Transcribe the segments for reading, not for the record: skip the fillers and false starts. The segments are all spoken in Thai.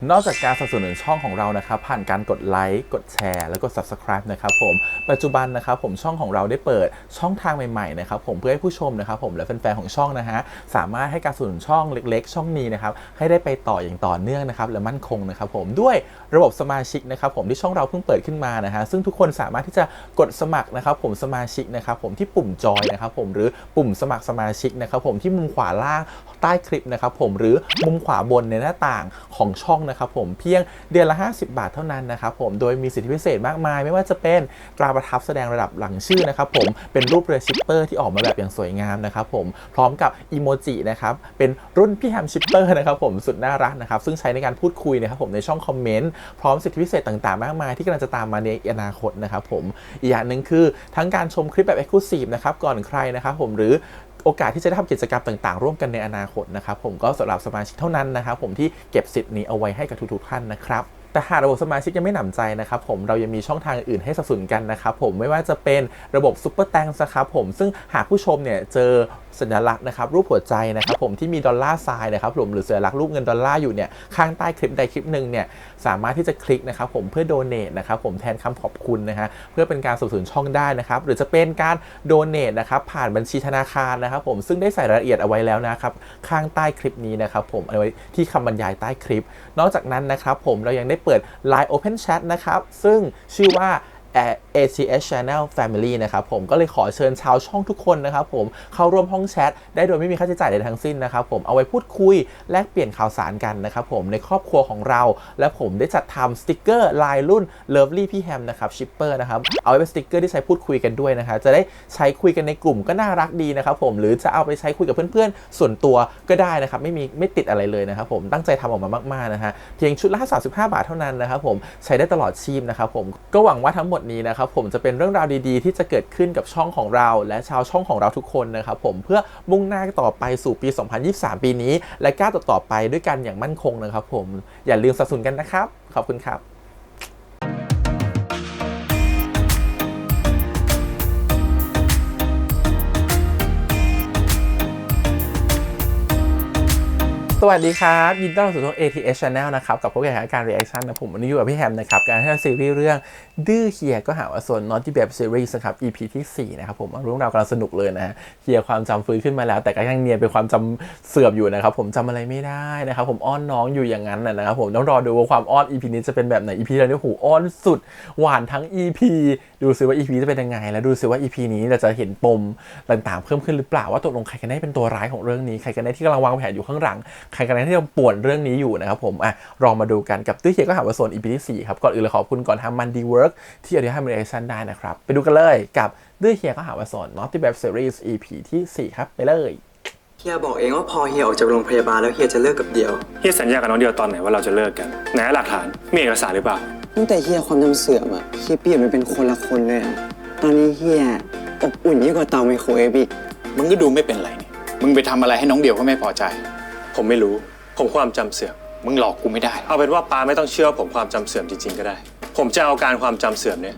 นอกจากการสนับสนุนช่องของเรานะครับผ่านการกดไลค์กดแชร์แล้วก็ Subscribe นะครับผมปัจจุบันนะครับผมช่องของเราได้เปิดช่องทางใหม่ๆนะครับผมเพื่อให้ผู้ชมนะครับผมและแฟนๆของช่องนะฮะสามารถให้การสนับสนุนช่องเล็กๆช่องนี้นะครับให้ได้ไปต่ออย่างต่อเนื่องนะครับและมั่นคงนะครับผมด้วยระบบสมาชิกนะครับผมที่ช่องเราเพิ่งเปิดขึ้นมานะฮะซึ่งทุกคนสามารถที่จะกดสมัครนะครับผมสมาชิกนะครับผมที่ปุ่มจอยนะครับผมหรือปุ่มสมัครสมาชิกนะครับผมที่มุมขวาล่างใต้คลิปนะครับผมหรือมุมขวาบนในหน้าต่างของช่องนะครับผมเพียงเดือนละ50 บาทเท่านั้นนะครับผมโดยมีสิทธิพิเศษมากมายไม่ว่าจะเป็นตราประทับแสดงระดับหลังชื่อนะครับผมเป็นรูปเรือชิปเปอร์ที่ออกมาแบบอย่างสวยงามนะครับผมพร้อมกับอีโมจินะครับเป็นรุ่นพี่แฮมชิปเปอร์นะครับผมสุดน่ารักนะครับซึ่งใช้ในการพูดคุยนะครับผมในช่องคอมเมนต์พร้อมสิทธิพิเศษต่างๆมากมายที่กำลังจะตามมาในอนาคตนะครับผมอีกอย่างหนึ่งคือทั้งการชมคลิปแบบ Exclusive นะครับก่อนใครนะครับผมหรือโอกาสที่จะได้ทำกิจกรรมต่างๆร่วมกันในอนาคตนะครับผมก็สำหรับสมาชิกเท่านั้นนะครับผมที่เก็บสิทธิ์นี้เอาไว้ให้กับทุกๆท่านนะครับแต่หากระบบสมาชิกยังไม่หนำใจนะครับผมเรายังมีช่องทางอื่นให้สนับสนุนกันนะครับผมไม่ว่าจะเป็นระบบซุปเปอร์แตงนะครับผมซึ่งหากผู้ชมเนี่ยเจอสัญลักษณ์นะครับรูปหัวใจนะครับผมที่มีดอลลาร์ไซน์นะครับผมหรือสัญลักษณ์รูปเงินดอลลาร์อยู่เนี่ยข้างใต้คลิปใดคลิปหนึ่งเนี่ยสามารถที่จะคลิกนะครับผมเพื่อโดเนทนะครับผมแทนคำขอบคุณนะฮะเพื่อเป็นการสนับสนุนช่องได้นะครับหรือจะเป็นการโดเนทนะครับผ่านบัญชีธนาคารนะครับผมซึ่งได้ใส่รายละเอียดเอาไว้แล้วนะครับข้างใต้คลิปนี้นะครับผมเอาไว้ที่คำบรรยายใต้คลิปนอกจากนั้นนะครับผมเรายังได้เปิด Line Open Chat นะครับซึ่งชื่อว่า ATS Channel Family นะครับผมก็เลยขอเชิญชาวช่องทุกคนนะครับผมเข้าร่วมห้องแชทได้โดยไม่มีค่าใช้จ่ายใดทั้งสิ้นนะครับผมเอาไว้พูดคุยแลกเปลี่ยนข่าวสารกันนะครับผมในครอบครัวของเราและผมได้จัดทำสติกเกอร์ลายรุ่น Lovely พี่แฮมนะครับชิปเปอร์นะครับเอาไว้เป็นสติกเกอร์ที่ใช้พูดคุยกันด้วยนะครับจะได้ใช้คุยกันในกลุ่มก็น่ารักดีนะครับผมหรือจะเอาไปใช้คุยกับเพื่อนๆส่วนตัวก็ได้นะครับไม่ติดอะไรเลยนะครับผมตั้งใจทำออกมามากๆนะฮะเพียงชุดละ35 บาทเท่านั้นนะครับผมใช้ได้ตลอดชีพนะครับผมก็หวังว่าทั้งหมดนี้นะครับผมจะเป็นเรื่องราวดีๆที่จะเกิดขึ้นกับช่องของเราและชาวช่องของเราทุกคนนะครับผมเพื่อมุ่งหน้าต่อไปสู่ปี 2023 ปีนี้และก้าวต่อไปด้วยกันอย่างมั่นคงนะครับผมอย่าลืมสนับสนุนกันนะครับขอบคุณครับสวัสดีครับยินดีต้อนรับสู่ช่อง ATS Channel นะครับกับพวกการ reaction นะผมวันนี้อยู่กับพี่แฮมนะครับการให้ซีรีส์เรื่องดื้อเฮียก็หาว่าส่วน Naughty Babe Series นะครับ EP ที่4นะครับผมเรื่องราวกำลังสนุกเลยนะฮะเฮียความจำฟื้นขึ้นมาแล้วแต่ก็ยังเนียนเป็นความจำเสื่อมอยู่นะครับผมจำอะไรไม่ได้นะครับผมอ้อนน้องอยู่อย่างนั้นนะครับผมต้องรอดูว่าความอ้อน EP นี้จะเป็นแบบไหน EP เราเนี่ยหูอ้อนสุดหวานทั้ง EP ดูซิว่า EP จะเป็นยังไงแล้วดูซิว่า EP นี้เราจะเห็นปมต่างๆเพิ่มขึ้นหรือเปล่าว่าตกลงใครกันแน่เป็นตัวร้ายของเรื่องนี้ใครกันแน่ที่กำลังวางแผนอยู่ข้างหลังใครกันแน่ที่กำลังป่วนเรื่องนี้อยู่นะครับผมลองมาดูกันกับตื้อเฮียก็หาว่าโซน EP ที่4ครับก่อนอื่นเลยขอบคุณก่อนทำมันดีเวิร์กที่อนุญาตให้ reaction ได้นะครับไปดูกันเลยกับตื้อเฮียก็หาว่าโซน Naughty Babe Series EP ที่4ครับไปเลยเฮียบอกเองว่าพอเฮียออกจากโรงพยาบาลแล้วเฮียจะเลิกกับเดียวเฮียสัญญากับน้องเดียวตอนไหนว่าเราจะเลิกกันไหนหลักฐานมีเอกสารหรือเปล่าตั้งแต่เฮียความจำเสื่อมอะเฮียเปลี่ยนไปเป็นคนละคนเลยอะตอนนี้เฮียอบอุ่นยิ่งกว่าเตาไมโครเวฟอีกมึงก็ดูไม่เป็นไรนี่มึงไปทำอะไรให้น้องเดียวเขาไม่พอใจผมไม่รู้ผมความจำเสื่อมมึงหลอกกูไม่ได้เอาเป็นว่าปาไม่ต้องเชื่อผมความจำเสื่อมจริงๆก็ได้ผมจะเอาการความจำเสื่อมเนี่ย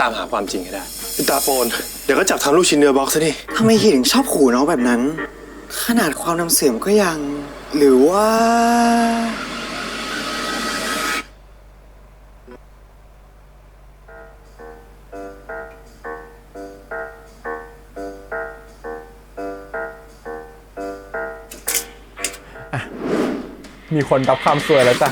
ตามหาความจริงให้ได้พี่ตาโฟนเดี๋ยวก็จับทำลูกชิ้นเนื้อบ็อกซ์ซะดิทำไมเฮียถึงชอบขู่น้องแบบนั้นขนาดความจำเสื่อมก็ยังหรือว่ามีคนรับความสวยแล้วจ้ะ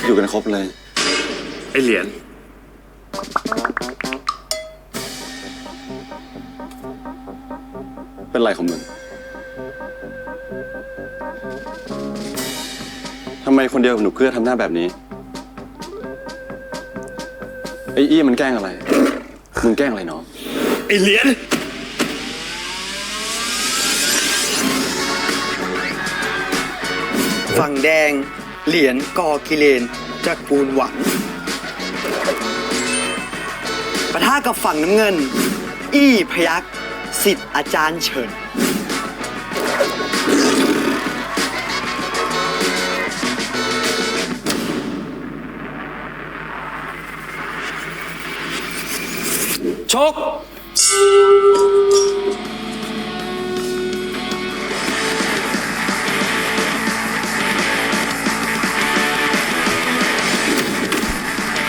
อยู่กันครบเลยไอเหรียญเป็นไรของมึงทำไมคนเดียวกับหนูเกลือทำหน้าแบบนี้ไอ้อี้มันแกล้งอะไรมึงแกล้งอะไรน้องไอเหรียญฝั่งแดงเหรียญกอกิเลนตระกูลหวังปะทะกับฝั่งน้ำเงินอี้พยัคฆ์ศิษย์อาจารย์เฉิน ชก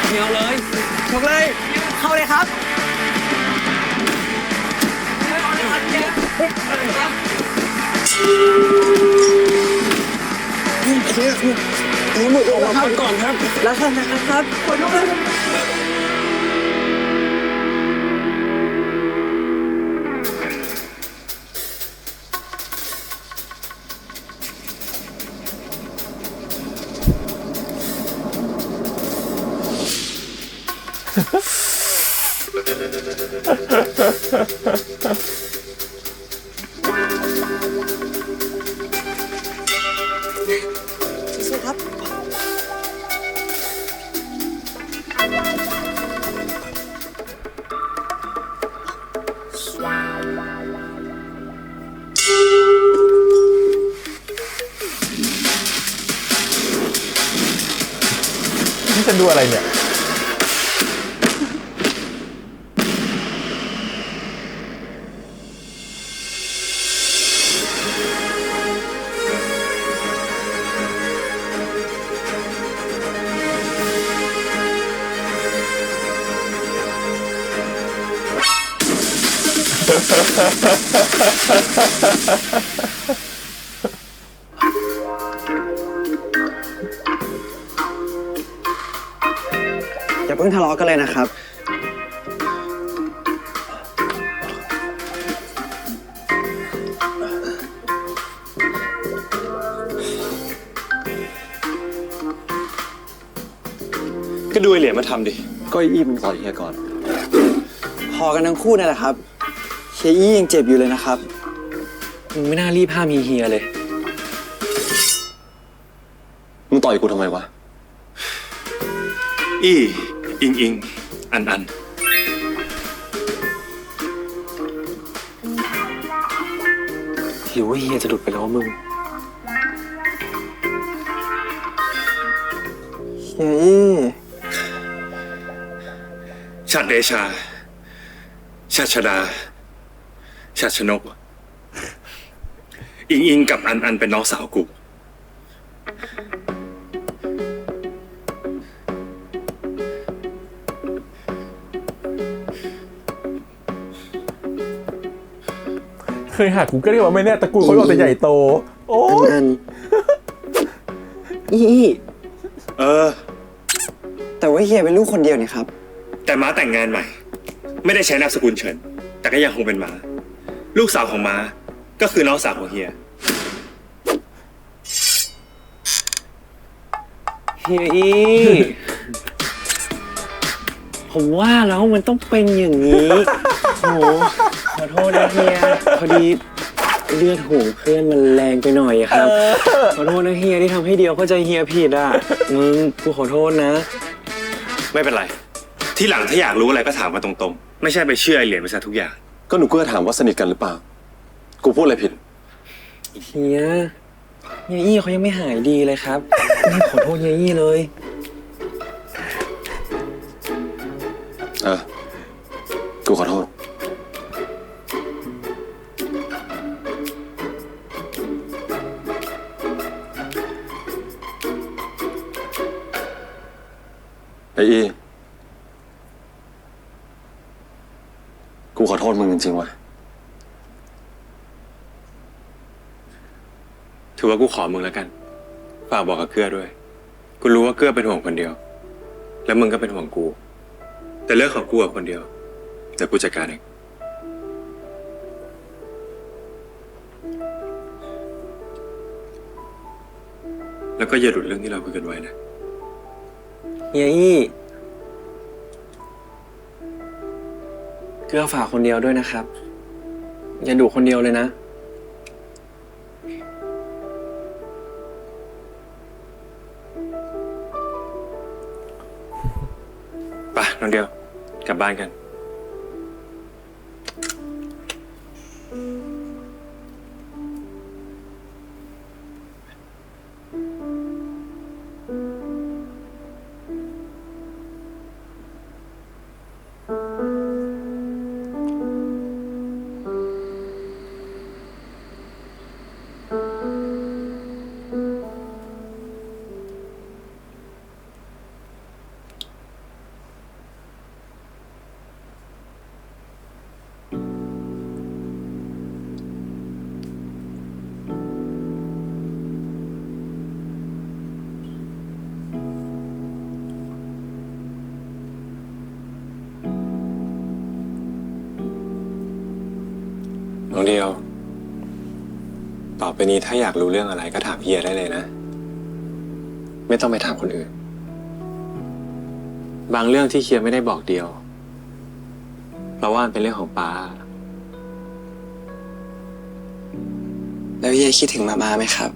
เดียวเลยชกเลย เข้าเลยครับนี่หมดออกมาก่อนครับ แล้วครับนะครับปล่อยลูกเลยสู้ครับ นี่ฉันดูอะไรเนี่ย อย่าเพิ่งทะเลาะกันเลยนะครับ ก็ดูไอเหรียญมาทำดิ ก็ไอ้อี้มันต่อยเฮียก่อน พอกันทั้งคู่นั่นแหละครับเฮียอี้ยังเจ็บอยู่เลยนะครับมึงไม่น่ารีบห้ามเฮียเลย มึงต่อยกูทำไมวะ อี้อิงอัน หรือว่าเฮียจะหลุดไปแล้วมึงเฮียอี้ ชาติเดชา ชาติชดา ชาติชนก อิงกับอันเป็นน้องสาวกู เคยหากูก็เรียกว่าไม่แน่ตระกูลเขาบอกแต่ใหญ่โต โอ้ย อันอี้ เออ แต่ว่าเฮียเป็นลูกคนเดียวนี่ครับ แต่ม้าแต่งงานใหม่ ไม่ได้ใช้นามสกุลเฉิน แต่ก็ยังคงเป็นม้า ลูกสาวของม้าก็คือน้องสาวของเฮีย เฮียอี้ผมว่าแล้วมันต้องเป็นอย่างนี้โหขอโทษนะเฮียพอดีเลือดหูเพื่อนมันแรงไปหน่อยอะครับขอโทษนะเฮียที่ทำให้เดียวเข้าใจเฮียผิดอ่ะมึงกูขอโทษนะ ไม่เป็นไร ที่หลังถ้าอยากรู้อะไรก็ถามมาตรงๆ ไม่ใช่ไปเชื่อไอเหรียญไปซะทุกอย่าง ก็หนูเกื้อถามว่าสนิทกันหรือเปล่า กูพูดอะไรผิด เฮียอี้เขายังไม่หายดีเลยครับนี่ขอโทษเฮียอี้เลย เออ กูขอโทษ ไอ้อี้ กูขอโทษมึงจริงๆว่ะ ถือว่ากูขอมึงแล้วกัน ฝากบอกกับเกื้อด้วย กูรู้ว่าเกื้อเป็นห่วงคนเดียว แล้วมึงก็เป็นห่วงกู แต่เรื่องของกูกับคนเดียวเดี๋ยวกูจัดการเอง แล้วก็อย่าหลุดเรื่องที่เราคุยกันไว้นะ เฮียอี้เกื้อฝากคนเดียวด้วยนะครับ อย่าดุคนเดียวเลยนะ ไปน้องเดียว กลับบ้านกัน น้องเดียว ต่อไปนี้ถ้าอยากรู้เรื่องอะไรก็ถามเฮียได้เลยนะ ไม่ต้องไปถามคนอื่น บางเรื่องที่เฮียไม่ได้บอกเดียว เพราะว่ามันเป็นเรื่องของป้า แล้วเฮียคิดถึงมาม่าไหมครับ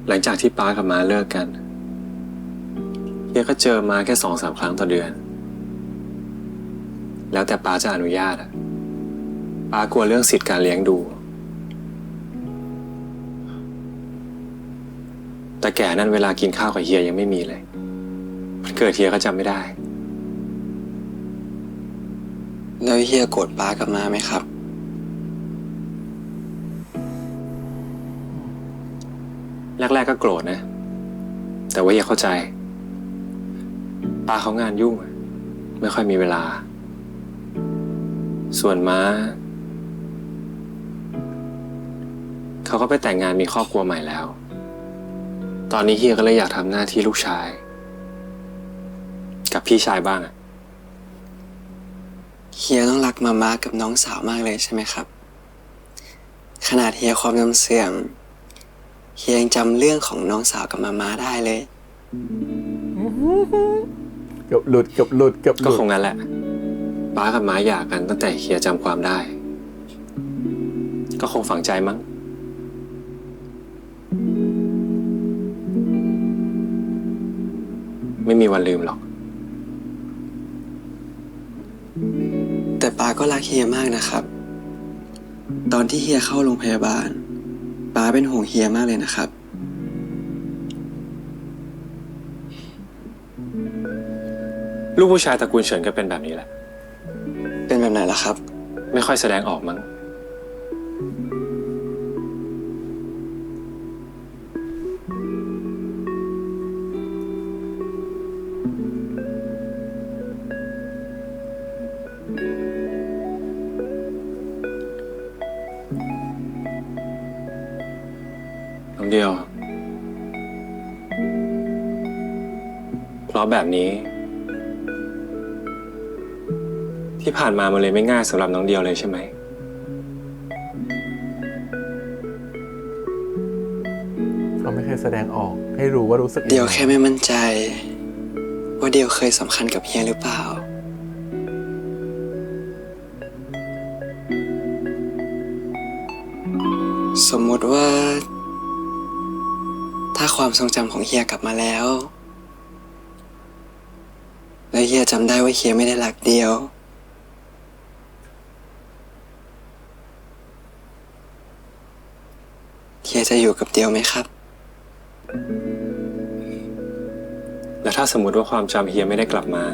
หลังจากที่ป้ากับม้าเลิกกันเฮียก็เจอม้าแค่2-3 ครั้งต่อเดือน แล้วแต่ป้าจะอนุญาตอะป้ากลัวเรื่องสิทธิ์การเลี้ยงดู แต่แก่นั่นเวลากินข้าวกับเฮียยังไม่มีเลยมันเกิดเฮียก็จำไม่ได้ แล้วเฮียโกรธป้ากับมาไหมครับ แรกๆก็โกรธนะ แต่ว่าเฮียเข้าใจป้าเขางานยุ่งอะไม่ค่อยมีเวลา ส่วนม้าเขาก็ไปแต่งงานมีครอบครัวใหม่แล้ว ตอนนี้เฮียก็เลยอยากทำหน้าที่ลูกชาย กับพี่ชายบ้างอะ เฮียต้องรักมาม่ากับน้องสาวมากเลยใช่ไหมครับ ขนาดเฮียความจำเสื่อมเฮียยังจำเรื่องของน้องสาวกับมาม่าได้เลย เกือบหลุดเกือบหลุดเกือบห ก็ ลุด คงงั้นแหละป้ากับม้าหย่ากันตั้งแต่เฮียจำความได้ ก็คงฝังใจมั้ง ไม่มีวันลืมหรอก แต่ป้าก็รักเฮียมากนะครับ ตอนที่เฮียเข้าโรงพยาบาลป้าเป็นห่วงเฮียมากเลยนะครับ ลูกผู้ชายตระกูลเฉินก็เป็นแบบนี้แหละ เป็นแบบไหนล่ะครับ ไม่ค่อยแสดงออกมั้ง น้องเดียว เพราะแบบนี้ ที่ผ่านมามันเลยไม่ง่ายสำหรับน้องเดียวเลยใช่ไหม เขาไม่เคยแสดงออกให้รู้ว่ารู้สึก เดียวแค่ไม่มั่นใจ ว่าเดียวเคยสำคัญกับเฮียหรือเปล่า สมมติว่า ถ้าความทรงจำของเฮียกลับมาแล้วเฮียจำได้ว่าเฮียไม่ได้รักเดียวเฮียจะอยู่กับเดียวไหมครับ แล้วถ้าสมมติว่าความจำเฮียไม่ได้กลับมา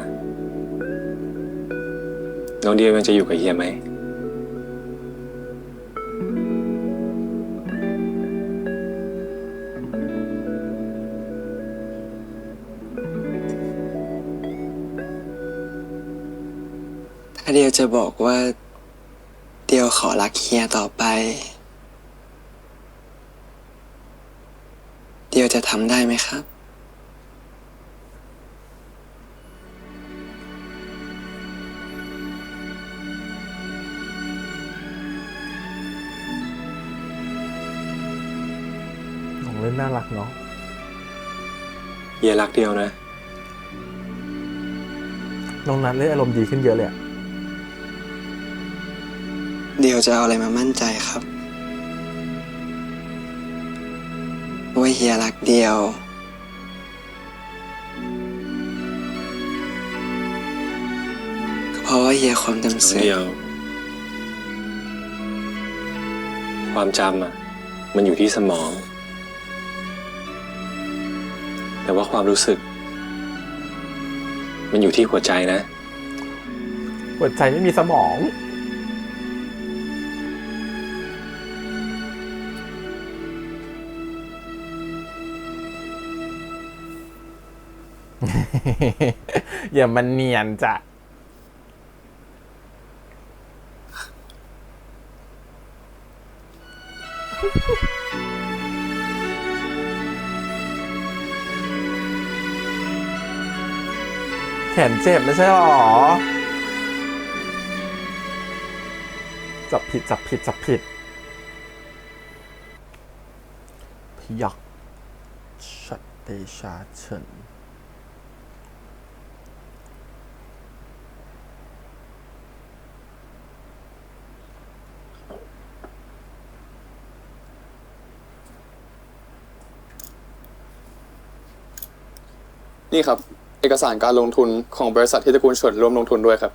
น้องเดียวยังจะอยู่กับเฮียไหม ถ้าเดียวจะบอกว่า เดียวขอรักเฮียต่อไป เดียวจะทำได้ไหมครับ ของเล่นน่ารักเนาะ เฮียรักเดียวนะ น้องนัทเลยอารมณ์ดีขึ้นเยอะเลยอะ เดียวจะเอาอะไรมามั่นใจครับว่าเฮียรักเดียวก็เพราะว่าเฮียความจำ น้อง เสื่อ เดีย ม ว ความจำมันอยู่ที่สมอง แต่ว่าความรู้สึก มันอยู่ที่หัวใจนะ หัวใจไม่มีสมอง อย่ามันเนียนจ้ะ แขนเจ็บไม่ใช่หรอ จับผิดพยักชัดเตชาเฉินนี่ครับ เอกสารการลงทุนของบริษัทที่ตระกูลเฉินร่วมลงทุนด้วยครับ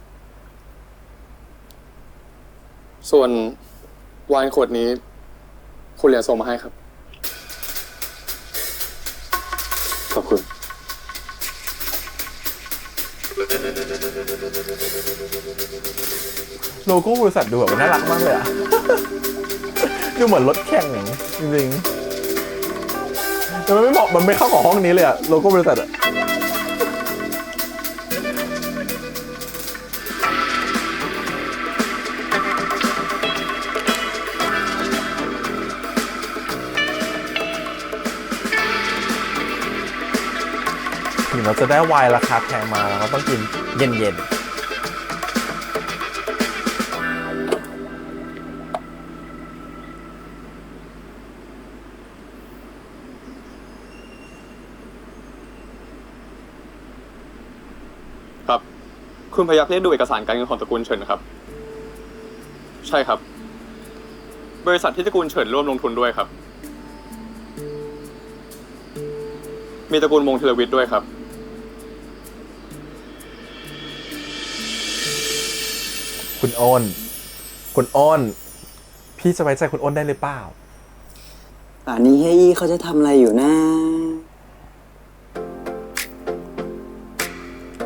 ส่วนไวน์ขวดนี้ คุณเหรียญส่งมาให้ครับ ขอบคุณ โลโก้บริษัทดูแบบน่ารักมากเลยอะ ดูเหมือนรถแข่งจริงๆแต่มันไม่เหมาะมันไม่เข้ากับห้องนี้เลยอะโลโก้บริษัทอะถึงเราจะได้ไวน์ราคาแพงมาเราก็ต้องกินเย็นครับ คุณพยักเรียกดูเอกสารการเงินของตระกูลเฉินครับ ใช่ครับ บริษัทที่ตระกูลเฉินร่วมลงทุนด้วยครับ มีตระกูลมงธีรวิทย์ด้วยครับ ๆคุณอ้นพี่จะไว้ใจคุณอ้นได้หรือเปล่า ป่านนี้เฮียอี้เขาจะทำอะไรอยู่นะ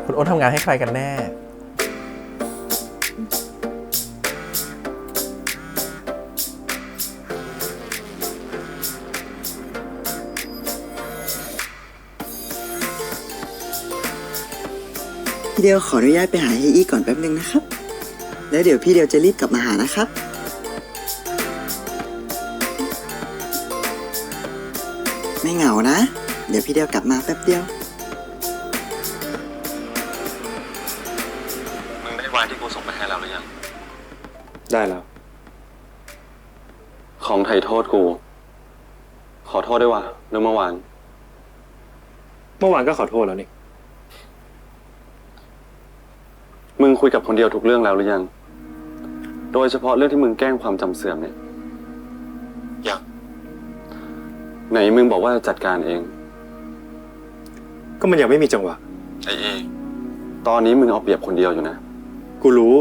คุณอ้นทำงานให้ใครกันแน่ พี่เดียวขออนุญาตไปหาเฮียอี้ก่อนแป๊บนึงนะครับ แล้วเดี๋ยวพี่เดียวจะรีบกลับมาหานะครับ ไม่เหงานะ เดี๋ยวพี่เดียวกลับมาแป๊บเดียว มึงได้ไวน์ที่กูส่งไปให้เราหรือยัง ได้แล้ว ของไถ่โทษกู ขอโทษด้วยว่ะเรื่องเมื่อวาน เมื่อวานก็ขอโทษแล้วนี่ มึงคุยกับคนเดียวทุกเรื่องแล้วหรือยัง โดยเฉพาะเรื่องที่มึงแกล้งความจำเสื่อมเนี่ย ยัง ไหนมึงบอกว่าจะจัดการเอง ก็มันยังไม่มีจังหวะ ไอ้เอ ตอนนี้มึงเอาเปรียบคนเดียวอยู่นะ กูรู้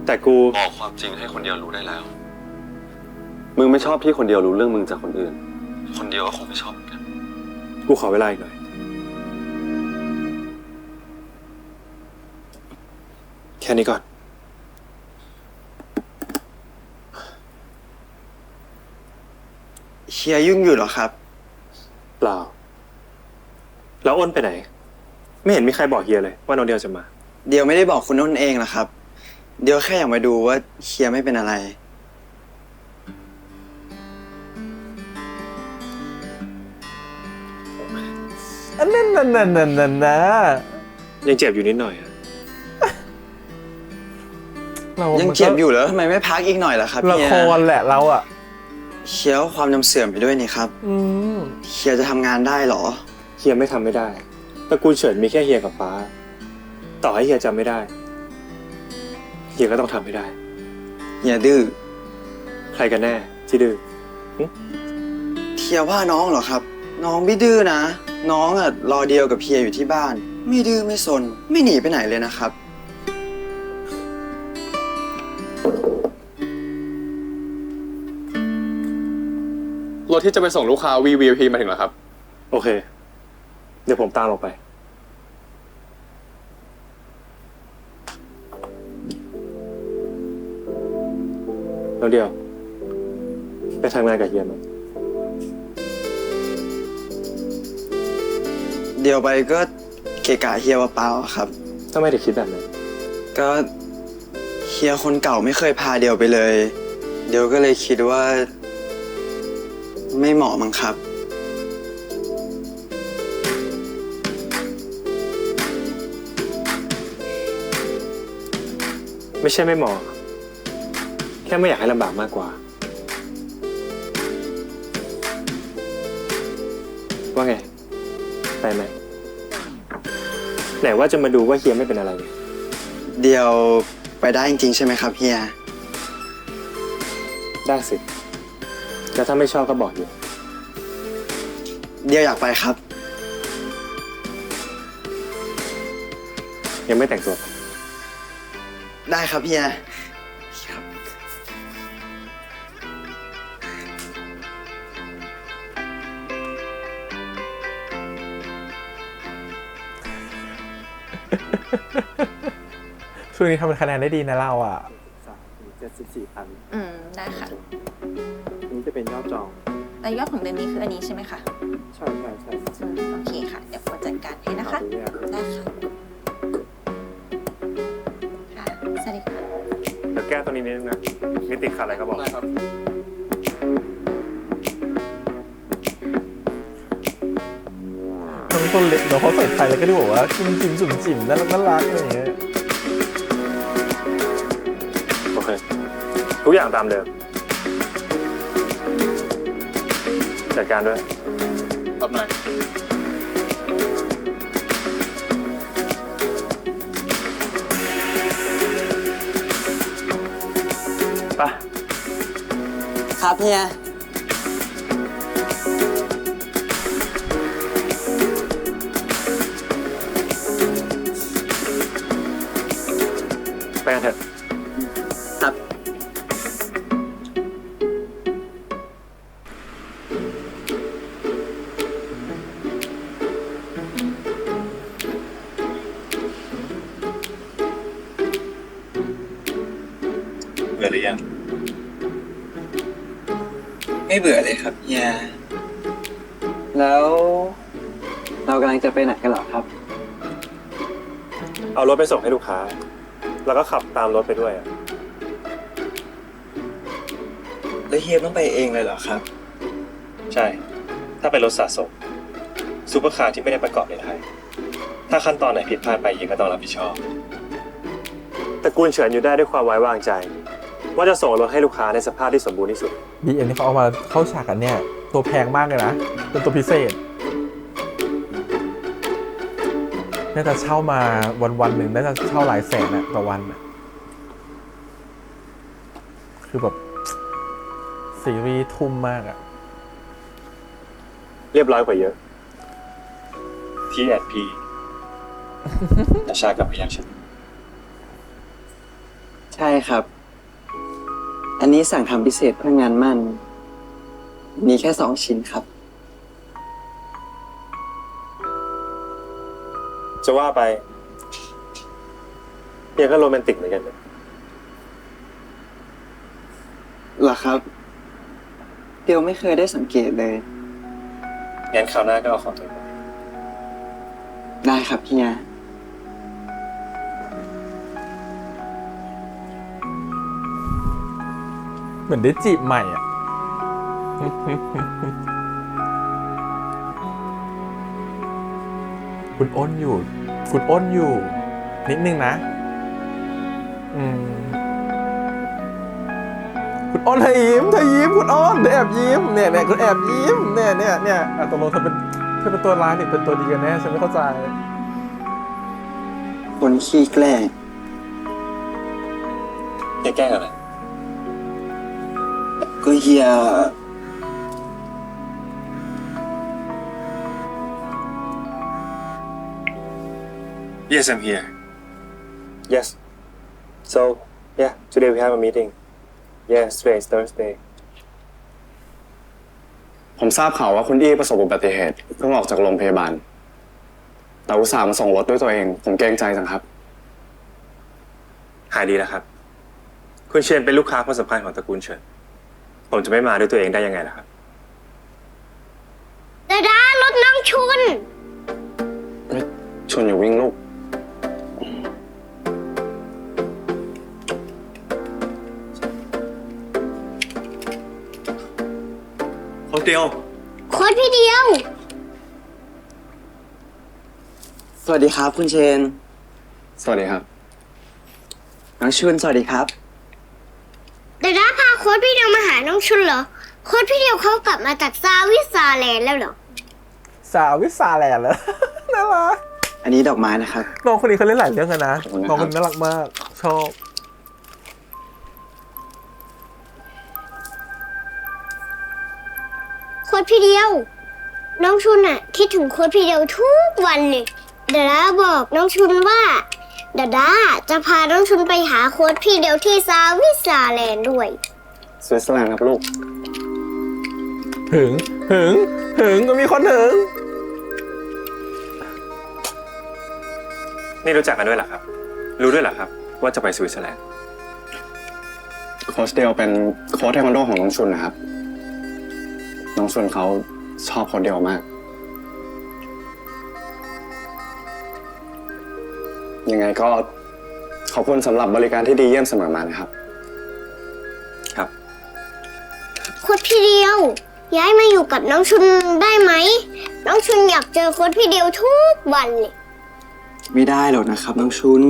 แต่กู บอกความจริงให้คนเดียวรู้ได้แล้ว มึงไม่ชอบที่คนเดียวรู้เรื่องมึงจากคนอื่น คนเดียวก็คงไม่ชอบเหมือนกัน กูขอเวลาอีกหน่อย แค่นี้ก่อน เฮียยุ่งอยู่เหรอครับ เปล่า แล้วอ้นไปไหน ไม่เห็นมีใครบอกเฮียเลยว่าน้องเดียวจะมา เดียวไม่ได้บอกคุณอ้นเองหรอกครับ เดียวแค่อยากมาดูว่าเฮียไม่เป็นอะไร อันนั้นนะ ยังเจ็บอยู่นิดหน่อยอะ ยังเจ็บอยู่เหรอทำไมไม่พักอีกหน่อยล่ะครับ ละ เฮีย ครแหละเราอะ เฮียก็ความจำเสื่อมไปด้วยนี่ครับ เฮียจะทำงานได้เหรอ เฮียไม่ทำไม่ได้ตระกูลเฉินมีแค่เฮียกับป้า ต่อให้เฮียจำไม่ได้ เฮียก็ต้องทำให้ได้ เฮียดื้อ ใครกันแน่ที่ดื้อ เฮียว่าน้องเหรอครับ น้องไม่ดื้อนะ น้องอะรอเดียวกับเฮียอยู่ที่บ้าน ไม่ดื้อไม่สน ไม่หนีไปไหนเลยนะครับ รถที่จะไปส่งลูกค้า VVIP มาถึงแล้วครับ โอเค เดี๋ยวผมตามออกไป แล้วเดียว ไปทำงานกับเฮียมั้ย เดียวไปก็เกะกะเฮียเปล่าๆอะครับ ทำไมถึงคิดแบบนั้น ก็เฮียคนเก่าไม่เคยพาเดียวไปเลย เดียวก็เลยคิดว่า ไม่เหมาะมั้งครับ ไม่ใช่ไม่มอง แค่ไม่อยากให้ลำบากมากกว่า ว่าไง ไปไหม ไหนว่าจะมาดูว่าเฮียไม่เป็นอะไรไง เดียวไปได้จริงๆใช่ไหมครับเฮีย ได้สิ แล้วถ้าไม่ชอบก็บอกอยู่ เดียวอยากไปครับ ยังไม่แต่งตัวไป ได้ครับเฮีย ช่วงนี้ทำคะแนนได้ดีนะเราอ่ะ 74,000 ได้ค่ะ นี่จะเป็นยอดจอง แต่ยอดของเดือนนี้คืออันนี้ใช่ไหมคะ ใช่ โอเคค่ะ เดี๋ยวโฟจัดการให้นะคะ ได้ค่ะ ค่ะ สวัสดีค่ะ เดี๋ยวแก้ตัวนี้นิดนึงนะมีติดขัดอะไรก็บอก ได้ครับ น้องต้นเล็กเนาะเขาใส่ไทยแล้วก็ดูแบบว่าจุ่มจิ๋มจุ่มจิ๋มน่ารักน่ารักอะไรอย่างเงี้ย โอเค ทุกอย่างตามเดิม จัดการด้วย ครับนาย ไป ครับเฮีย ไปกันเถอะ ครับ เบื่อหรือยัง ไม่เบื่อเลยครับเฮีย แล้วเรากำลังจะไปไหนกันเหรอครับ เอารถไปส่งให้ลูกค้า แล้วก็ขับตามรถไปด้วยอะ แล้วเฮียต้องไปเองเลยเหรอครับ ใช่ ถ้าเป็นรถสะสมซูเปอร์คาร์ที่ไม่ได้ประกอบในไทย ถ้าขั้นตอนไหนผิดพลาดไปเฮียก็ต้องรับผิดชอบตระกูลเฉินอยู่ได้ด้วยความไว้วางใจ ว่าจะส่งรถให้ลูกค้าในสภาพที่สมบูรณ์ที่สุด BM ที่เขาเอามาเข้าฉากกันเนี่ย ตัวแพงมากเลยนะ เป็นตัวพิเศษ น่าจะเช่ามาวันหนึ่งน่าจะเช่าหลายแสนอะต่อวันอะคือแบบซีรีส์ทุ่มมากอะ เรียบร้อยกว่าเยอะ T&P นาชากับพยัคฆ์ฉัน ใช่ครับ อันนี้สั่งทำพิเศษเพื่องานมั่น มีแค่2 ชิ้นครับ จะว่าไปเฮียก็โรแมนติกเหมือนกันนะ เหรอครับ เดียวไม่เคยได้สังเกตเลย งั้นคราวหน้าก็เอาของตัวเอง ได้ครับเฮีย เหมือนได้จีบใหม่อะ คุณอ้นอยู่ คุณอ้นอยู่ นิดนึงนะ คุณอ้นเธอยิ้มคุณอ้นเธอแอบยิ้มเนี่ยคุณแอบยิ้มเนี่ยตกลงเธอเป็นตัวร้ายหรือเป็นตัวดีกันแน่ฉันไม่เข้าใจ คนขี้แกล้ง เฮียแกล้งอะไร ก็เฮีย Yes I'm here Yes so yeah today we have a meeting yeah today is Thursday ผมทราบข่าวว่าคุณอี้ประสบอุบัติเหตุเพิ่งออกจากโรงพยาบาล แต่อุตส่าห์มาส่งรถด้วยตัวเอง ผมเกรงใจจังครับ หายดีแล้วครับ คุณเชนเป็นลูกค้าคนสำคัญของตระกูลเฉิน ผมจะไม่มาด้วยตัวเองได้ยังไงล่ะครับ ดาดารถน้องชุน ชวนอยู่วิ่งลูก คนเดียว โค้ดพี่เดียว สวัสดีครับคุณเชน สวัสดีครับ น้องชุนสวัสดีครับ เดี๋ยวนะพาโค้ชพี่เดียวมาหาน้องชุนเหรอ โค้ชพี่เดียวเขากลับมาจากซาวิสาแลนด์แล้วเหรอ สาววิสาแลนด์แล้ว น่ารัก อันนี้ดอกไม้นะครับ น้องคนนี้เขาเล่นหลายเรื่องกันนะ ขอบคุณนะครับ น้องคนนี้น่ารักมาก ชอบ โค้ชพี่เดียว น้องชุนอะคิดถึงโค้ชพี่เดียวทุกวันเลยเดาดาบอกน้องชุนว่าดาดาจะพาน้องชุนไปหาโค้ชพี่เดียวที่ซาวิสาแลนด์ด้วย สวิตเซอร์แลนด์ครับลูก ถึงก็มีคนถึง นี่รู้จักกันด้วยเหรอครับ รู้ด้วยเหรอครับ ว่าจะไปสวิตเซอร์แลนด์ โค้ชเดียวเป็นโค้ชเทควันโดของน้องชุนนะครับ น้องชุนเขาชอบโค้ชเดียวมาก ยังไงก็ขอบคุณสำหรับบริการที่ดีเยี่ยมเสมอมานะครับ ครับ โค้ชพี่เดียว ย้ายมาอยู่กับน้องชุนได้ไหม น้องชุนอยากเจอโค้ชพี่เดียวทุกวันเลย ไม่ได้หรอกนะครับน้องชุน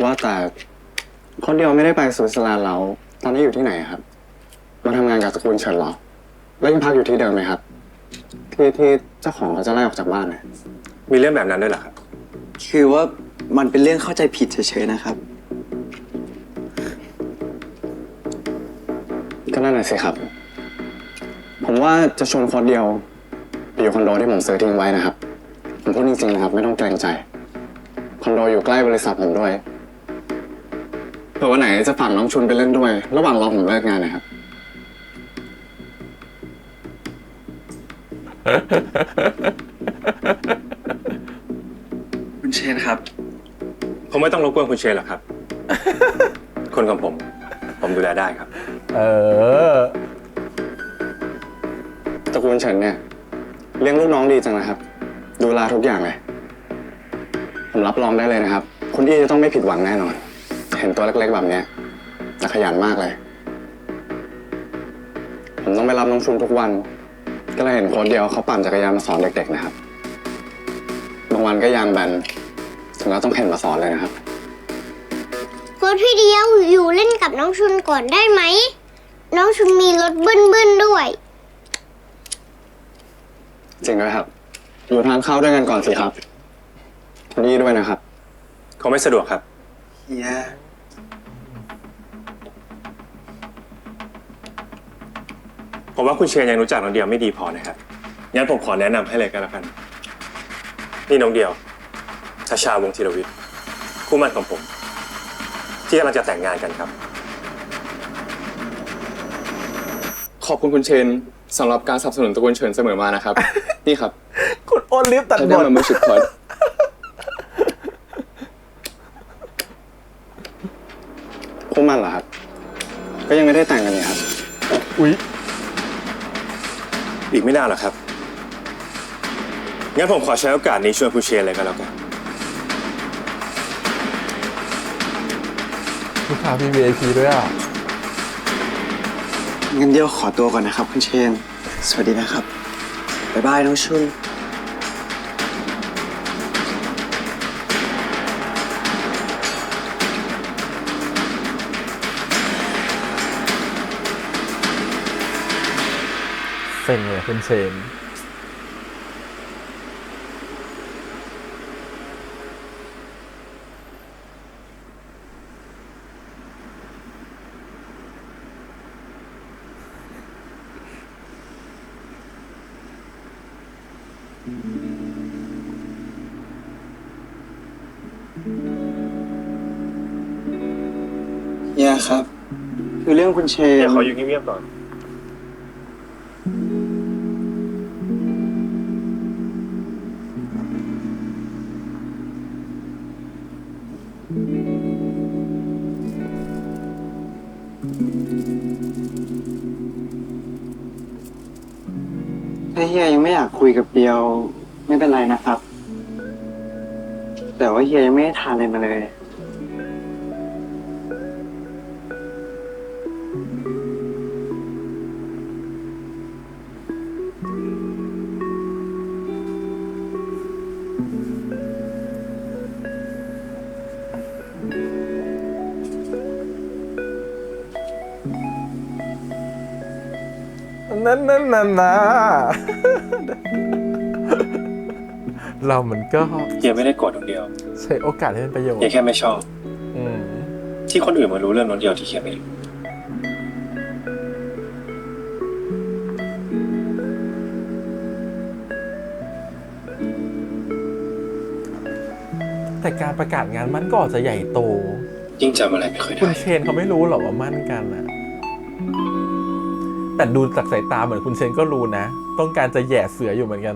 ว่าแต่โค้ชเดียวไม่ได้ไปสวิตเซอร์แลนด์แล้วตอนนี้อยู่ที่ไหนครับ มาทำงานกับตระกูลเฉินเหรอ แล้วยังพักอยู่ที่เดิมไหมครับ ที่เจ้าของเขาจะไล่ออกจากบ้านนะ มีเรื่องแบบนั้นด้วยเหรอครับ คือว่ามันเป็นเรื่องเข้าใจผิดเฉยๆนะครับ ก็นั่นแหละสิครับ ผมว่าจะชวนโค้ชเดียวไปอยู่คอนโดที่ผมซื้อทิ้งไว้นะครับ ผมพูดจริงๆนะครับ ไม่ต้องเกรงใจ คอนโดอยู่ใกล้บริษัทผมด้วยเผื่อวันไหนจะฝากน้องชุนไปเล่นด้วย ระหว่างรอผมเลิกงานนะครับ คุณเชนครับ ผมไม่ต้องรบกวนคุณเชนหรอกครับ คนของผมดูแลได้ครับ เออ ตระกูลเฉินเนี่ยเลี้ยงลูกน้องดีจังนะครับ ดูแลทุกอย่างเลย ผมรับรองได้เลยนะครับ คุณอี้จะต้องไม่ผิดหวังแน่นอน เห็นตัวเล็กๆแบบเนี้ยแต่ขยันมากเลย ผมต้องไปรับน้องชุนทุกวัน ก็เลยเห็นโค้ชเดียวเขาปั่นจักรยานมาสอนเด็กๆนะครับ บางวันก็ยางแบนถึงแล้วต้องเข็นมาสอนเลยนะครับ โค้ชพี่เดียวอยู่เล่นกับน้องชุนก่อนได้ไหม น้องชุนมีรถบึ้นๆด้วย จริงด้วยครับ อยู่ทานข้าวด้วยกันก่อนสิครับคุณอี้ด้วยนะครับ เขาไม่สะดวกครับ เฮีย ผมว่าคุณเชนยังรู้จักน้องเดียวไม่ดีพอนะครับ งั้นผมขอแนะนำให้เลยก็แล้วกัน นี่น้องเดียวชาชาวงศ์ธีรวิทย์คู่หมั่นของผม ที่กำลังจะแต่งงานกันครับ ขอบคุณคุณเชนสำหรับการสนับสนุนตระกูลเฉินเสมอมานะครับ นี่ครับ คุณโอนลิฟต์ตัด ถ้า บ ได้ ท มาเมื่อชุดคอร์ส คู่หมั่นเหรอครับ ก็ยังไม่ได้แต่งกันเลยครับ อุ๊ย อีกไม่นานหรอกครับ งั้นผมขอใช้โอกาสนี้ชวนคุณเชนเลยก็แล้วกัน ลูกค้า VIP ด้วยอ่ะ งั้นเดี๋ยวขอตัวก่อนนะครับคุณเชน สวัสดีนะครับ บ๊ายบายน้องชุน เซ็งเลยคุณเชน เฮียครับ คือเรื่องคุณเชน เดี๋ยวขออยู่เงียบๆก่อน ถ้าเฮียยังไม่อยากคุยกับเดียวไม่เป็นไรนะครับ แต่ว่าเฮียยังไม่ได้ทานอะไรมาเลย นั่นเรามันก็ เฮียไม่ได้โกรธน้องเดียว ใช้โอกาสให้เป็นประโยชน์ เฮียแค่ไม่ชอบ อืม ที่คนอื่นมารู้เรื่องน้องเดียวที่เฮียไม่รู้ แต่การประกาศงานมั่นก็อาจจะใหญ่โต ยิ่งจำอะไรไม่ค่อย คุณ ได้ เชนเขาไม่รู้หรอกว่ามั่นกันนะแต่ดูจากสายตาเหมือนคุณเชนก็รู้นะ ต้องการจะแย่เสืออยู่เหมือนกัน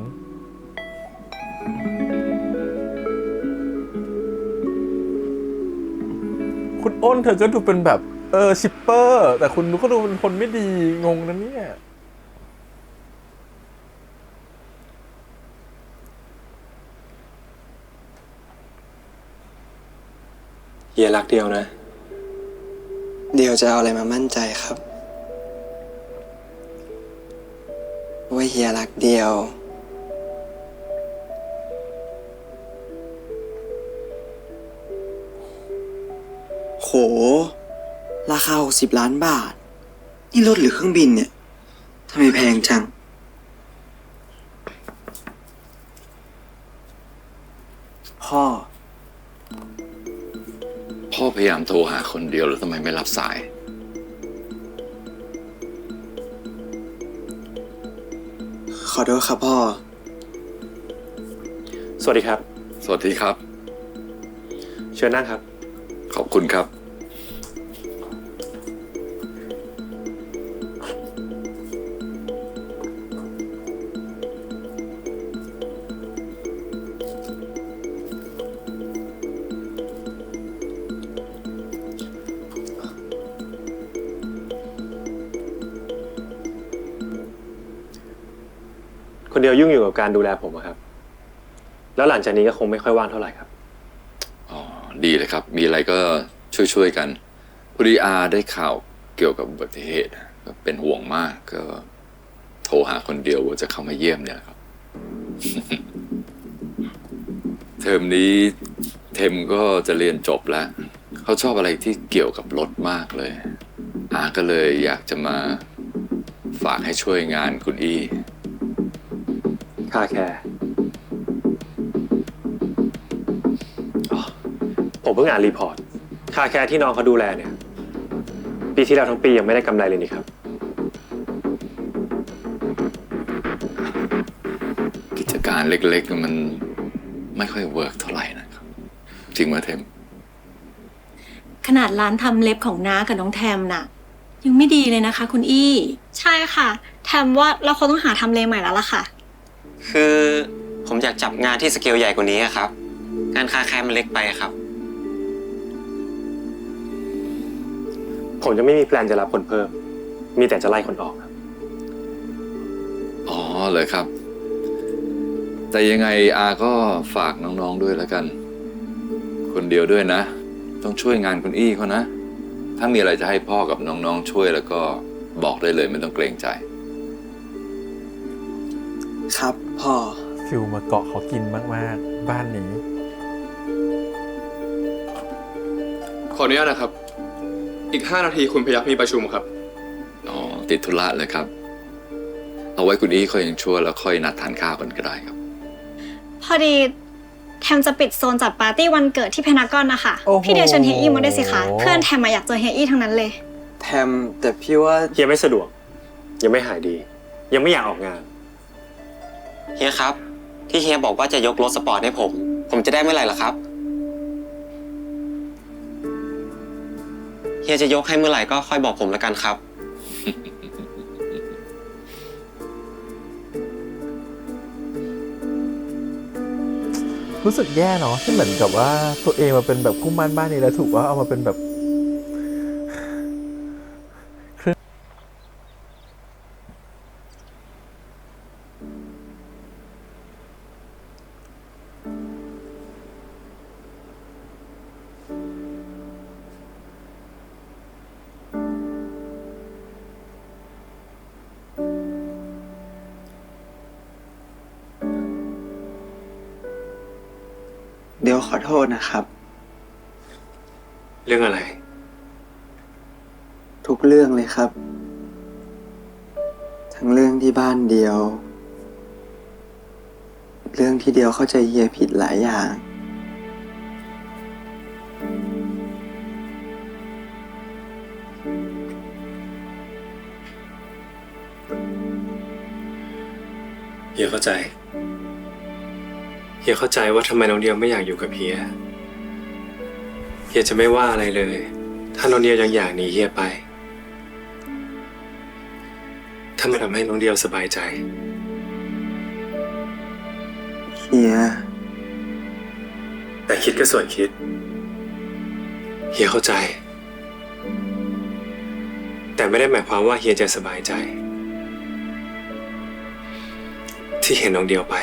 คุณอ้นเธอก็ดูเป็นแบบชิปเปอร์ แต่คุณนุกก็ดูเป็นคนไม่ดีงงนะเนี่ย เฮียรักเดียวนะ เดี๋ยวจะเอาอะไรมามั่นใจครับ ว่าเฮียรักเดียว โห ราคา60 ล้านบาท นี่รถหรือเครื่องบินเนี่ยทำไมแพงจัง พ่อ พ่อพยายามโทรหาคนเดียวแล้วทำไมไม่รับสาย ขอโทษครับพ่อ สวัสดีครับ สวัสดีครับ เชิญนั่งครับ ขอบคุณครับ คนเดียวยุ่งอยู่กับการดูแลผมอะครับ แล้วหลังจากนี้ก็คงไม่ค่อยว่างเท่าไหร่ครับ อ๋อ ดีเลยครับ มีอะไรก็ช่วยๆกันพอดีอาได้ข่าวเกี่ยวกับอุบัติเหตุก็เป็นห่วงมากก็โทรหาคนเดียวว่าจะเข้ามาเยี่ยมเนี่ยครับ เทอมนี้เทมก็จะเรียนจบแล้ว เขาชอบอะไรที่เกี่ยวกับรถมากเลย อาก็เลยอยากจะมาฝากให้ช่วยงานคุณอี้ ค่าแคร์อ๋อผมเพิ่งอ่านรีพอร์ต ค่าแคร์ที่น้องเขาดูแลเนี่ย ปีที่แล้วทั้งปียังไม่ได้กำไรเลยนี่ครับ กิจการเล็กๆมันไม่ค่อยเวิร์กเท่าไหร่นะครับ จริงไหมเทม ขนาดร้านทำเล็บของน้ากับน้องแทมน่ะ ยังไม่ดีเลยนะคะ คุณอี้ ใช่ค่ะแทมว่าเราคงต้องหาทำเลใหม่แล้วล่ะค่ะ คือผมอยากจับงานที่สเกลใหญ่กว่านี้ครับ งานคาแคร์มันเล็กไปครับ ผมจะไม่มีแพลนจะรับคนเพิ่ม มีแต่จะไล่คนออกครับ อ๋อเลยครับ แต่ยังไงอาก็ฝากน้องๆด้วยแล้วกัน คนเดียวด้วยนะ ต้องช่วยงานคุณอี้เขานะ ถ้ามีอะไรจะให้พ่อกับน้องๆช่วยแล้วก็บอกได้เลยไม่ต้องเกรงใจ ครับพ่อ ฟิลมาเกาะเขากินมากๆ บ้านนี้ ขออนุญาตนะครับ อีก 5 นาทีคุณพยัคฆ์มีประชุมครับ อ๋อ ติดธุระเลยครับ เอาไว้คุณอี้เขายังช่วยแล้วค่อยนัดทานข้าวกันก็ได้ครับ พอดีแทมจะปิดโซนจัดปาร์ตี้วันเกิดที่เพนากอนนะคะ โอ้โห พี่เดียวเชิญเฮียอี้มาด้วยสิคะ เพื่อนแทมมาอยากเจอเฮียอี้ทั้งนั้นเลย แทมแต่พี่ว่า เฮียไม่สะดวก ยังไม่หายดี ยังไม่อยากออกงาน เฮียครับ ที่เฮียบอกว่าจะยกรถสปอร์ตให้ผมจะได้เมื่อไหร่ล่ะครับ เฮียจะยกให้เมื่อไหร่ก็ค่อยบอกผมแล้วกันครับ รู้สึกแย่เนาะที่เหมือนกับว่าตัวเองมาเป็นแบบคู่มั่นบ้านนี้แล้วถูกว่าเอามาเป็นแบบ เดี๋ยวขอโทษนะครับ เรื่องอะไร ทุกเรื่องเลยครับ ท ทั้งเรื่องที่บ้านเดียว เรื่องที่เดียวเข้าใจเฮียผิดหลายอย่าง เฮียเข้าใจ เฮียเข้าใจว่าทำไมน้องเดียวไม่อยากอยู่กับเฮีย เฮียจะไม่ว่าอะไรเลย ถ้าน้องเดียวยังอยากหนีเฮียไป ถ้ามันทำให้น้องเดียวสบายใจ เฮีย แต่คิดก็ส่วนคิด เฮียเข้าใจ แต่ไม่ได้หมายความว่าเฮียจะสบายใจ ที่เห็นน้องเดียวไป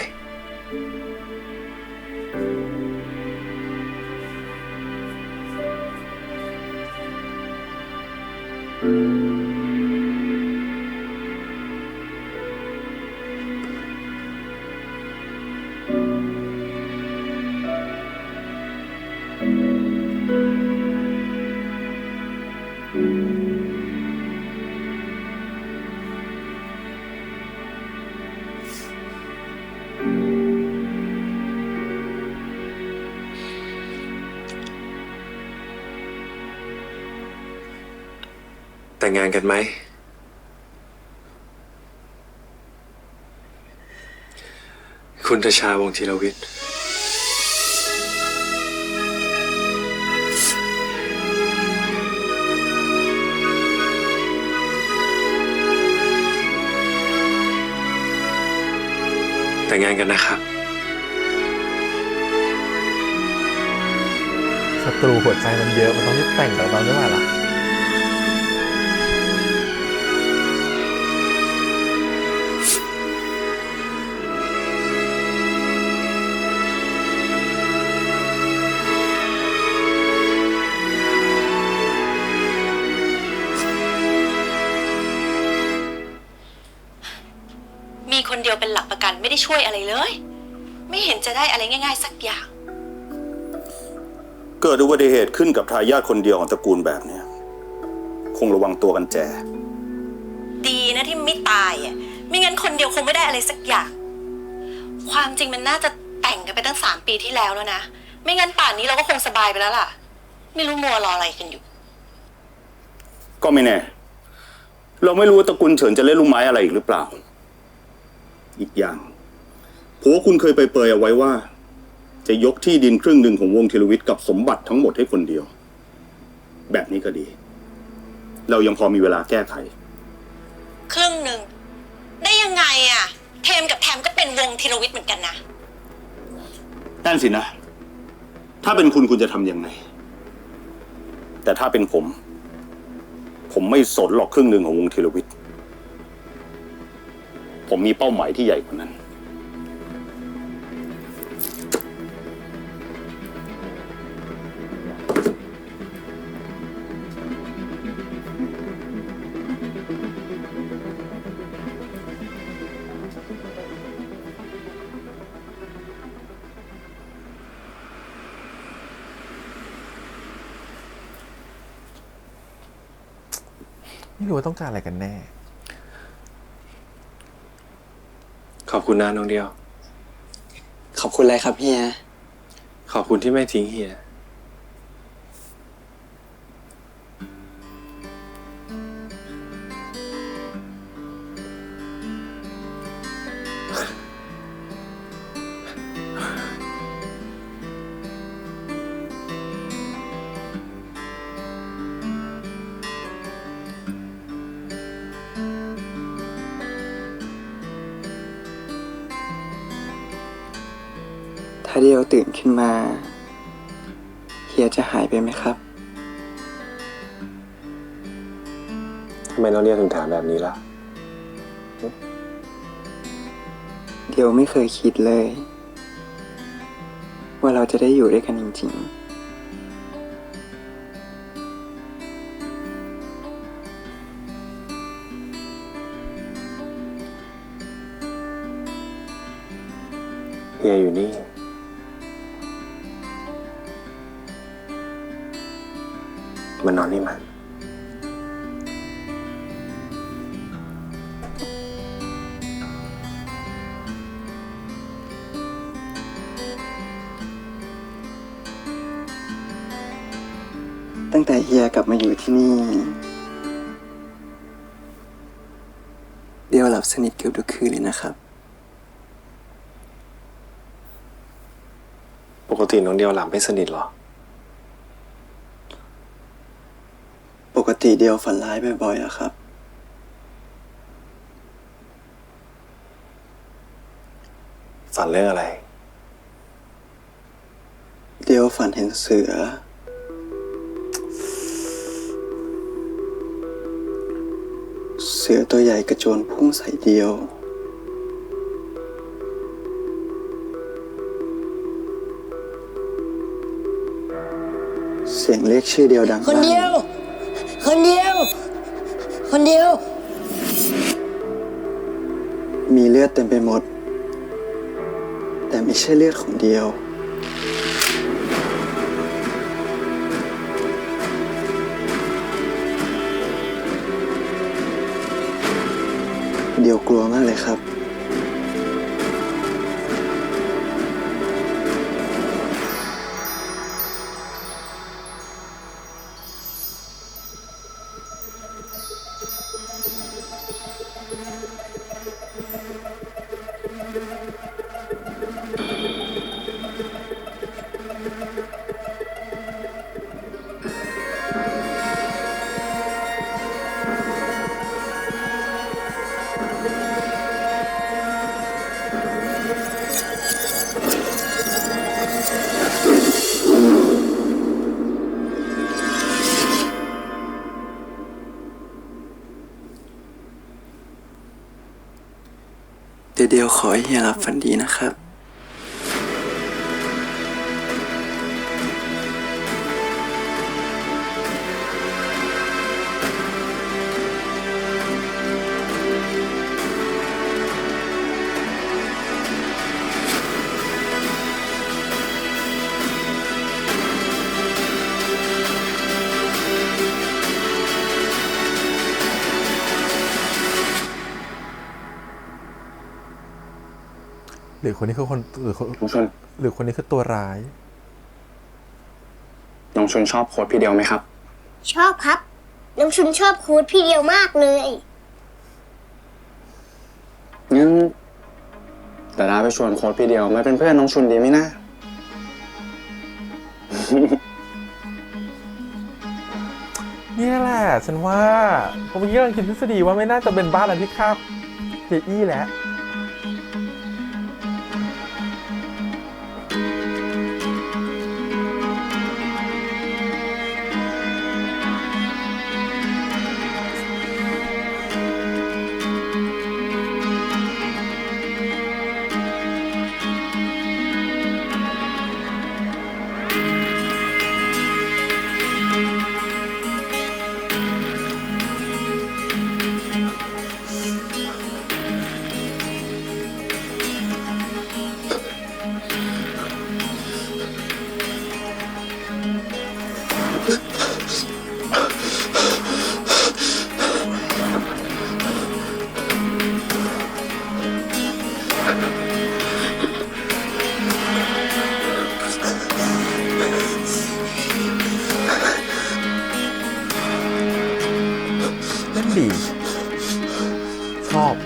แต่งงานกันไหม คุณทชาวงศ์ธีรวิทย์ แต่งงานกันนะครับ ศัตรูหัวใจมันเยอะมันต้องรีบแต่งแต่ตอนไม่ไหวละ มีคนเดียวเป็นหลักประกันไม่ได้ช่วยอะไรเลย ไม่เห็นจะได้อะไรง่ายๆสักอย่าง เกิดอุบัติเหตุขึ้นกับทายาทคนเดียวของตระกูลแบบเนี้ยคงระวังตัวกันแจ ดีนะที่ไม่ตายอ่ะไม่งั้นคนเดียวคงไม่ได้อะไรสักอย่าง ความจริงมันน่าจะแต่งกันไปตั้ง3 ปีที่แล้วแล้วนะ ไม่งั้นป่านนี้เราก็คงสบายไปแล้วล่ะ ไม่รู้มัวรออะไรกันอยู่ ก็ไม่แน่ เราไม่รู้ว่าตระกูลเฉินจะเล่นลูกไม้อะไรอีกหรือเปล่า อีกอย่างผัวคุณเคยไปเปรยเอาไว้ว่า จะยกที่ดินครึ่งหนึ่งของวงธีรวิทย์กับสมบัติทั้งหมดให้คนเดียว แบบนี้ก็ดี เรายังพอมีเวลาแก้ไข ครึ่งหนึ่งได้ยังไงอ่ะเทมกับแทมก็เป็นวงธีรวิทย์เหมือนกันนะ นั่นสินะ ถ้าเป็นคุณคุณจะทำยังไง แต่ถ้าเป็นผมไม่สนหรอกครึ่งหนึ่งของวงธีรวิทย์ผมมีเป้าหมายที่ใหญ่กว่านั้น ไม่รู้ว่าต้องการอะไรกันแน่ ขอบคุณนะน้องเดียว ขอบคุณเลยครับเฮีย ขอบคุณที่ไม่ทิ้งเฮีย ถ้าเดียวตื่นขึ้นมา เฮียจะหายไปไหมครับ ทำไมน้องเดียวถึงถามแบบนี้ล่ะ เดียวไม่เคยคิดเลย ว่าเราจะได้อยู่ด้วยกันจริงๆ เฮียอยู่นี่ มานอนนี่มา ตั้งแต่เฮียกลับมาอยู่ที่นี่ เดียวหลับสนิทเกือบทุกคืนเลยนะครับ ปกติน้องเดียวหลับไม่สนิทหรอ ปกติเดียวฝันร้ายบ่อยๆอะครับ ฝันเรื่องอะไร เดียวฝันเห็นเสือ เสือตัวใหญ่กระโจนพุ่งใส่เดียว เสียงเรียกชื่อเดียวดัง คนเดียว คนเดียว คนเดียว มีเลือดเต็มไปหมด แต่ไม่ใช่เลือดของเดียว เดียวกลัวมากเลยครับ เดียวขอให้เฮียหลับฝันดีนะครับ หรือคนนี้คือคนหรือคน น้องชน หรือคนนี้คือตัวร้าย น้องชนชอบโค้ดพี่เดียวไหมครับ ชอบครับ น้องชุนชอบคูดพี่เดียวมากเลย งั้นดาดาไปชวนโค้ดพี่เดียวมาเป็นเพื่อนน้องชุนดีไหมนะ เนี่ยแหละฉันว่าผมเมื่อกี้กำลังคิดทฤษฎีว่าไม่น่าจะเป็นบ้านหลังที่ฆ่าเจอี้แล้ว เล่นดีชอบ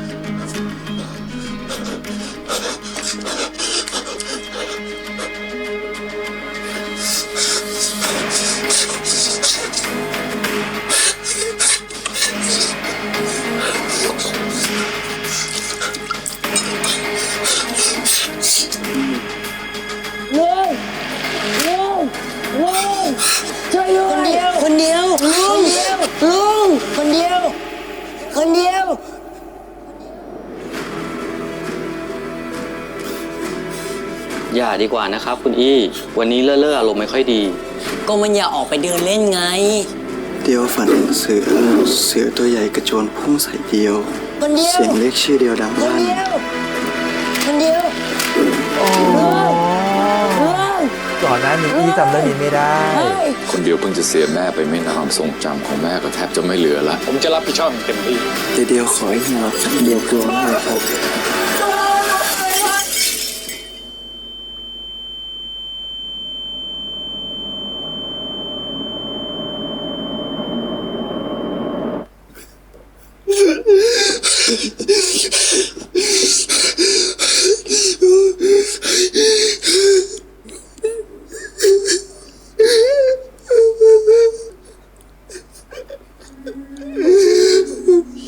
ลุงลุงลุงช่วยด้วยคนเดียวลุงลุงคนเดียว คนเดียว อย่าดีกว่านะครับคุณอี้ วันนี้เล่อๆอารมณ์ไม่ค่อยดี ก็มันอยากออกไปเดินเล่นไง เดียวฝันเห็นเสือ เสือตัวใหญ่กระโจนพุ่งใส่เดียว คนเดียว เสียงเรียกชื่อเดียวดัง คน ลั่น เดียว คนเดียว ก่อนหน้านี้พี่จำเรื่องนี้ไม่ได้ คนเดียวเพิ่งจะเสียแม่ไปไม่นานความทรงจำของแม่ก็แทบจะไม่เหลือละ ผมจะรับผิดชอบเต็มที่ เดียวขอให้เฮียหลับฝันดีเดียวกลัวมากเลยครับ น เฮ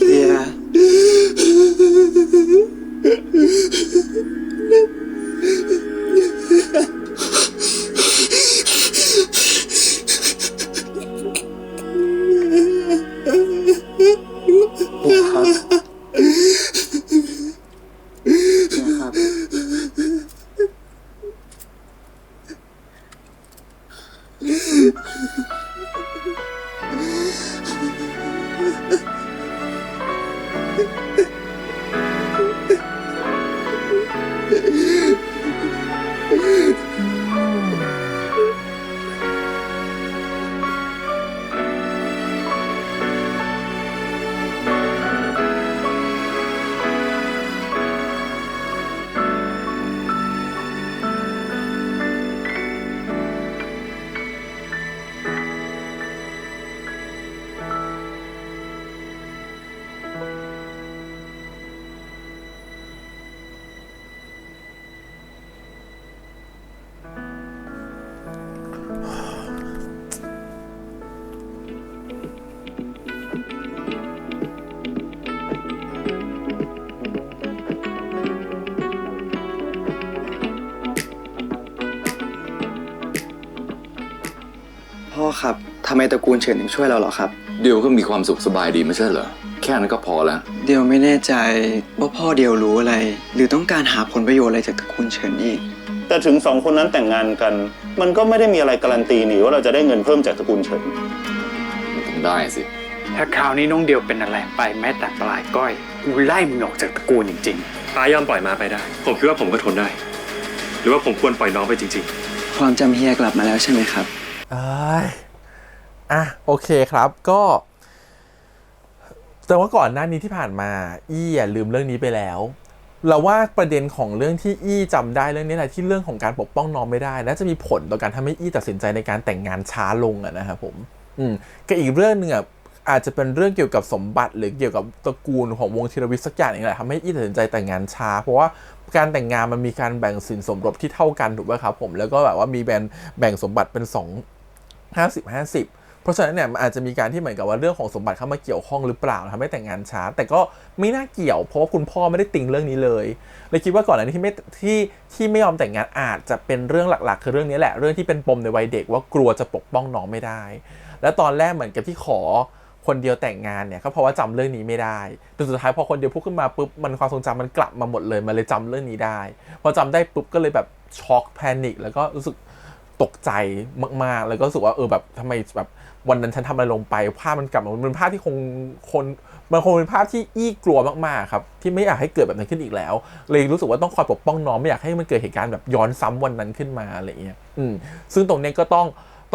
ีย ครับนะครับ พ่อครับทำไมตระกูลเฉินถึงช่วยเราเหรอครับ เดียวก็มีความสุขสบายดีไม่ใช่เหรอ แค่นั้นก็พอแล้ว เดียวไม่แน่ใจว่าพ่อเดียวรู้อะไร หรือต้องการหาผลประโยชน์อะไรจากตระกูลเฉินอีก แต่ถึงสองคนนั้นแต่งงานกัน มันก็ไม่ได้มีอะไรการันตีนี่ว่าเราจะได้เงินเพิ่มจากตระกูลเฉิน ต้องได้สิ ถ้าคราวนี้น้องเดียวเป็นอะไรไปแม้แต่ปลายก้อยกูไล่มึงออกจากตระกูลจริง ป้ายอมปล่อยมาไปได้ ผมคิดว่าผมก็ทนได้ หรือว่าผมควรปล่อยน้องไปจริงๆ ความจำเฮียกลับมาแล้วใช่ไหมครับ โอเคครับก็แต่ว่าก่อนหน้านี้ที่ผ่านมาอี้ลืมเรื่องนี้ไปแล้วเราว่าประเด็นของเรื่องที่อี้จำได้เรื่องนี้แหละที่เรื่องของการปกป้องน้องไม่ได้น่าจะมีผลต่อการทำให้อี้ตัดสินใจในการแต่งงานช้าลงนะครับผมก็อีกเรื่องนึงอาจจะเป็นเรื่องเกี่ยวกับสมบัติหรือเกี่ยวกับตระกูลของวงธีรวิทย์สักอย่างนึงแหละทำให้อี้ตัดสินใจแต่งงานช้าเพราะว่าการแต่งงานมันมีการแบ่งสินสมรสที่เท่ากันถูกไหมครับผมแล้วก็แบบว่ามีแบ่งสมบัติเป็น50-50เพราะฉะนั้นเนี่ยมันอาจจะมีการที่เหมือนกับว่าเรื่องของสมบัติเข้ามาเกี่ยวข้องหรือเปล่าทำให้แต่งงานช้าแต่ก็ไม่น่าเกี่ยวเพราะว่าคุณพ่อไม่ได้ติงเรื่องนี้เลยคิดว่าก่อนหน้านี้ที่ไม่ยอมแต่งงานอาจจะเป็นเรื่องหลักๆคือเรื่องนี้แหละเรื่องที่เป็นปมในวัยเด็กว่ากลัวจะปกป้องน้องไม่ได้แล้วตอนแรกเหมือนกับที่ขอคนเดียวแต่งงานเนี่ยก็เพราะว่าจำเรื่องนี้ไม่ได้แต่สุดท้ายพอคนเดียวพูดขึ้นมาปุ๊บมันความทรงจำมันกลับมาหมดเลยมันเลยจำเรื่องนี้ได้พอจำได้ปุ๊บก็เลยแบบช็อกแพนิคแล้วก็รู้สึกตกใจมากๆแล้วก็รู้สึกว่าแบบทำไมแบบวันนั้นฉันทำอะไรลงไปภาพมันกลับมาเป็นภาพที่มันคงเป็นภาพที่อี้กลัวมากๆครับที่ไม่อยากให้เกิดแบบนั้นขึ้นอีกแล้วเลยรู้สึกว่าต้องคอยปกป้องน้องไม่อยากให้มันเกิดเหตุการณ์แบบย้อนซ้ำวันนั้นขึ้นมาอะไรเงี้ยซึ่งตรงนี้ก็ต้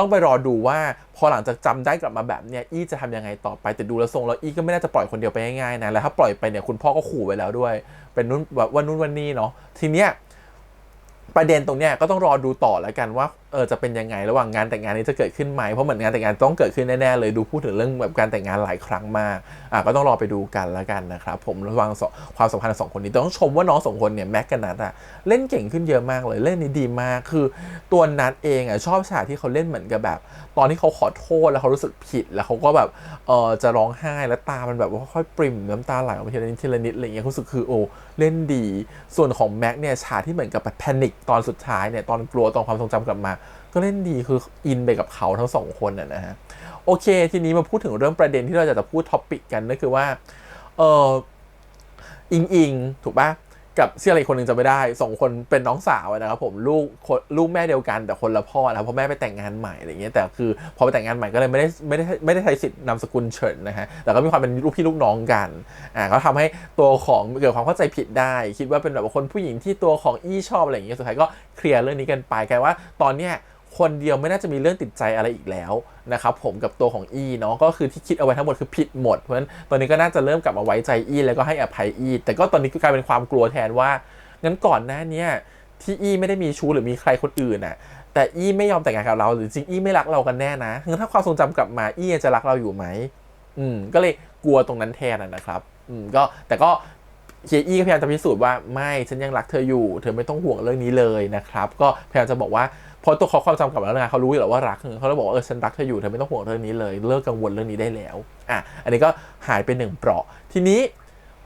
องไปรอดูว่าพอหลังจากจำได้กลับมาแบบเนี้ยอี้จะทำยังไงต่อไปแต่ดูแล้วทรงแล้วอี้ก็ไม่น่าจะปล่อยคนเดียวไปง่ายๆนะแล้วถ้าปล่อยไปเนี่ยคุณพ่อก็ขู่ไว้แล้วด้วยเป็นนู่นแบบว่านู่นวันนี้เนาะทีเนี้ยประเด็นตรงเนี้ยก็ต้องรอดูต่อแล้วกันว่าจะเป็นยังไงระหว่างงานแต่งงานนี้จะเกิดขึ้นไหมเพราะเหมือนงานแต่งงานต้องเกิดขึ้นแน่ๆเลยดูพูดถึงเรื่องแบบการแต่งงานหลายครั้งมากก็ต้องรอไปดูกันแล้วกันนะครับผมระหว่างความสัมพันธ์ของสองคนนี้ต้องชมว่าน้องสองคนเนี่ยแม็กกับนัทเล่นเก่งขึ้นเยอะมากเลยเล่นนี้ดีมากคือตัวนัทเองชอบฉากที่เขาเล่นเหมือนกับแบบตอนที่เขาขอโทษแล้วเขารู้สึกผิดแล้วเขาก็แบบจะร้องไห้แล้วตามันแบบว่าค่อยปริ่มน้ำตาไหลออกมาทีละนิดทีละนิดอะไรเงี้ยรู้สึกคือเล่นดีส่วนของแม็กเนี่ยฉากที่เหมือนกับแพนิคตอนสุดท้ายเนี่ยตอนกลัวตอนความทรงจำกลับมาก็เล่นดีคืออินไปกับเขาทั้งสองคนนะฮะโอเคทีนี้มาพูดถึงเรื่องประเด็นที่เราจะพูดท็อปิกกันก็คือว่าอิงถูกป่ะกับเสี่ยอะไรคนหนึ่งจะไม่ได้2คนเป็นน้องสาวนะครับผมลูกแม่เดียวกันแต่คนละพ่อนะเพราะแม่ไปแต่งงานใหม่อะไรเงี้ยแต่คือพอไปแต่งงานใหม่ก็เลยไม่ได้ใช้สิทธิ์นามสกุลเฉินนะฮะแต่ก็มีความเป็นลูกพี่ลูกน้องกันก็ทำให้ตัวของเกิดความเข้าใจผิดได้คิดว่าเป็นแบบคนผู้หญิงที่ตัวของอี้ชอบอะไรอย่างเงี้ยสุดท้ายก็เคลียร์เรื่องนี้กันไปกลายว่าตอนเนี้ยคนเดียวไม่น่าจะมีเรื่องติดใจอะไรอีกแล้วนะครับผมกับตัวของอี้เนาะก็คือที่คิดเอาไว้ทั้งหมดคือผิดหมดเพราะฉะนั้นตอนนี้ก็น่าจะเริ่มกลับมาไว้ใจอี้แล้วก็ให้อภัยอี้แต่ก็ตอนนี้กลายเป็นความกลัวแทนว่างั้นก่อนหน้านี้ที่อี้ไม่ได้มีชู้หรือมีใครคนอื่นแต่อี้ไม่ยอมแต่งงานกับเราหรือจริงอี้ไม่รักเรากันแน่นะงั้นถ้าความทรงจำกลับมาอี้จะรักเราอยู่ไหมก็เลยกลัวตรงนั้นแทนนะครับ ก็แต่ก็เฮียอี้ก็พยายามจะพิสูจน์ว่าไม่ฉันยังรักเธออยู่เธอไม่ต้องห่วงเรื่องนี้เลยนะครับก็พยายามจะบอกว่าพอตัวเขาความจำกลับมาแล้วไงเขารู้อยู่แล้วว่ารักเขาเลยบอกว่าฉันรักเธออยู่เธอไม่ต้องห่วงเรื่องนี้เลยเลิกกังวลเรื่องนี้ได้แล้วอันนี้ก็หายไป1 เปราะทีนี้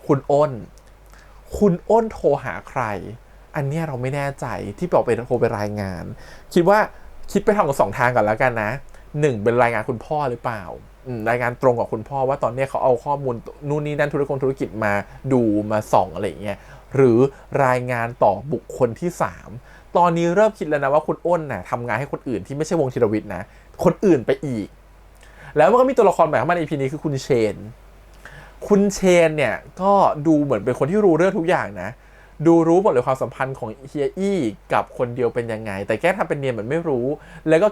คุณอ้นโทรหาใครอันนี้เราไม่แน่ใจที่บอกไปโทรไปรายงานคิดไปทำกับ2 ทางก่อนแล้วกันนะ1เป็นรายงานคุณพ่อหรือเปล่ารายงานตรงกับคุณพ่อว่าตอนนี้เขาเอาข้อมูลนู่นนี่นั่นธุรกิจมาดูมาส่องอะไรอย่างเงี้ยหรือรายงานต่อบุคคลที่3ตอนนี้เริ่มคิดแล้วนะว่าคุณอ้นน่ะทำงานให้คนอื่นที่ไม่ใช่วงธีรวิทย์นะคนอื่นไปอีกแล้วมันก็มีตัวละครใหม่เข้ามาใน EP นี้คือคุณเชนเนี่ยก็ดูเหมือนเป็นคนที่รู้เรื่องทุกอย่างนะดูรู้หมดเลยความสัมพันธ์ของเฮียอี้กับคนเดียวเป็นยังไงแต่แก้ทำเป็นเนียนเหมือนไม่รู้แล้วก็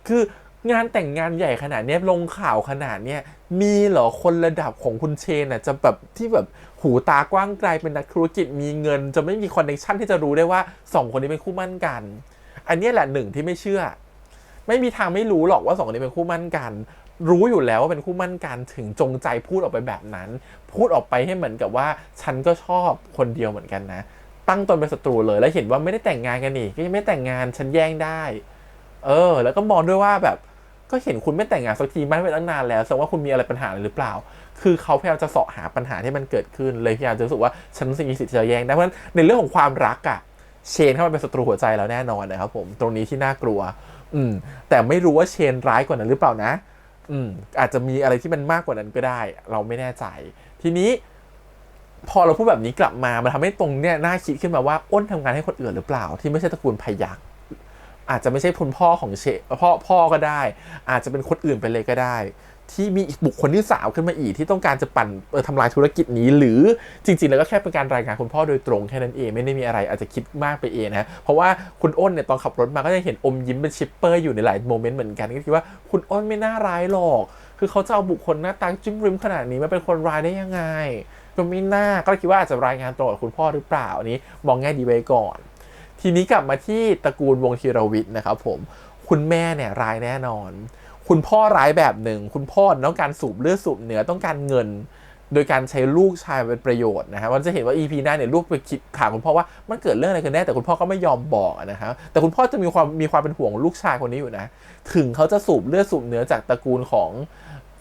คืองานแต่งงานใหญ่ขนาดนี้ลงข่าวขนาดนี้มีเหรอคนระดับของคุณเชนน่ะจะแบบที่แบบหูตากว้างไกลเป็นนักธุรกิจมีเงินจะไม่มีคอนเนคชั่นที่จะรู้ได้ว่า2 คนนี้เป็นคู่มั่นกันอันนี้แหละ1ที่ไม่เชื่อไม่มีทางไม่รู้หรอกว่า2 คนนี้เป็นคู่มั่นกันรู้อยู่แล้วว่าเป็นคู่มั่นกันถึงจงใจพูดออกไปแบบนั้นพูดออกไปให้เหมือนกับว่าฉันก็ชอบคนเดียวเหมือนกันนะตั้งตนเป็นศัตรูเลยแล้วเห็นว่าไม่ได้แต่งงานกันนี่ก็ยังไม่แต่งงานฉันแย่งได้แล้วก็มองด้วยว่าแบบก็เห็นคุณไม่แต่งงานสักทีมั่นไปตั้งนานแล้วแสดงว่าคุณมีอะไรปัญหาอะไรหรือเปล่าคือเขาพยายามจะเสาะหาปัญหาที่มันเกิดขึ้นเลยพยายามจะรู้สึกว่าฉันมีสิทธิ์จะแย่งได้เพราะฉะนั้นในเรื่องของความรักเชนเข้ามาเป็นศัตรูหัวใจแล้วแน่นอนนะครับผมตรงนี้ที่น่ากลัวแต่ไม่รู้ว่าเชนร้ายกว่านั้นหรือเปล่านะอาจจะมีอะไรที่มันมากกว่านั้นก็ได้เราไม่แน่ใจทีนี้พอเราพูดแบบนี้กลับมามันทำให้ตรงเนี้ยน่าคิดขึ้นมาว่าอ้นทำงานให้คนอื่นหรือเปล่าที่ไม่ใช่ตระกูลพยัคฆ์อาจจะไม่ใช่คุณพ่อของพ่อก็ได้อาจจะเป็นคนอื่นไปเลยก็ได้ที่มีบุคคลที่3ขึ้นมาอีกที่ต้องการจะปั่นทำลายธุรกิจนี้หรือจริงๆแล้วก็แค่เป็นการรายงานคุณพ่อโดยตรงแค่นั้นเองไม่ได้มีอะไรอาจจะคิดมากไปเองนะเพราะว่าคุณอ้นเนี่ยตอนขับรถมาก็จะเห็นอมยิ้มเป็นชิปเปอร์อยู่ในหลายโมเมนต์เหมือนกันก็คิดว่าคุณอ้นไม่น่าร้ายหรอกคือเขาจะเอาบุคคลหน้าตาจิ้มริมขนาดนี้มาเป็นคนร้ายได้ยังไงก็ไม่น่าก็คิดว่าอาจจะรายงานตรงกับคุณพ่อหรือเปล่าอันนี้มองแง่ดีไว้ก่อนทีนี้กลับมาที่ตระกูลวงศ์ธีรวิทย์นะครับผมคุณแม่เนี่ยร้ายแน่นอนคุณพ่อร้ายแบบหนึ่งคุณพ่อต้องการสูบเลือดสูบเนื้อต้องการเงินโดยการใช้ลูกชายเป็นประโยชน์นะฮะมันจะเห็นว่า EP หน้าเนี่ยลูกไปคิดถามคุณพ่อว่ามันเกิดเรื่องอะไรกันแน่แต่คุณพ่อก็ไม่ยอมบอกนะครับแต่คุณพ่อจะมีความเป็นห่วงลูกชายคนนี้อยู่นะถึงเขาจะสูบเลือดสูบเนื้อจากตระกูลของ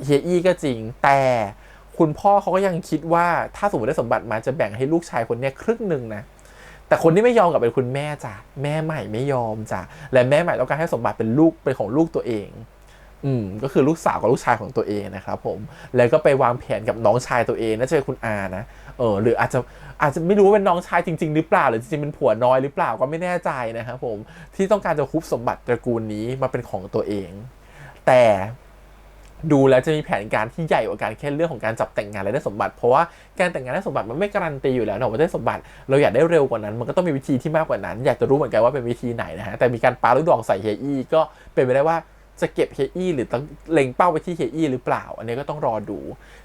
เฮียอี้ก็จริงแต่คุณพ่อเขาก็ยังคิดว่าถ้าสมมติได้สมบัติมาจะแบ่งให้ลูกชายคนนี้ครึ่งนึงนะแต่คนที่ไม่ยอมกับเป็นคุณแม่จ้ะแม่ใหม่ไม่ยอมจ้ะและแม่ใหม่ต้องการให้สมบัติเป็นของลูกตัวเองก็คือลูกสาวกับลูกชายของตัวเองนะครับผมแล้วก็ไปวางแผนกับน้องชายตัวเองน่าจะเป็นคุณอานะหรืออาจจะไม่รู้ว่าเป็นน้องชายจริงๆหรือเปล่าหรือจริงๆเป็นผัวน้อยหรือเปล่าก็ไม่แน่ใจนะครับผมที่ต้องการจะคุบสมบัติตระกูลนี้มาเป็นของตัวเองแต่ดูแล้วจะมีแผนการที่ใหญ่กว่าการแค่เรื่องของการจับแต่งงานและได้สมบัติเพราะว่าการแต่งงานได้สมบัติมันไม่การันตีอยู่แล้วนะว่าได้สมบัติเราอยากได้เร็วกว่านั้นมันก็ต้องมีวิธีที่มากกว่านั้นอยากจะรู้เหมือนกันว่าเป็นวิธีไหนนะฮะแต่มีการปาลูกดอกใส่เฮียอี้ก็เป็นไปได้ว่าจะเก็บเฮียอี้หรือต้องเล็งเป้าไปที่เฮียอี้หรือเปล่าอันนี้ก็ต้องรอดู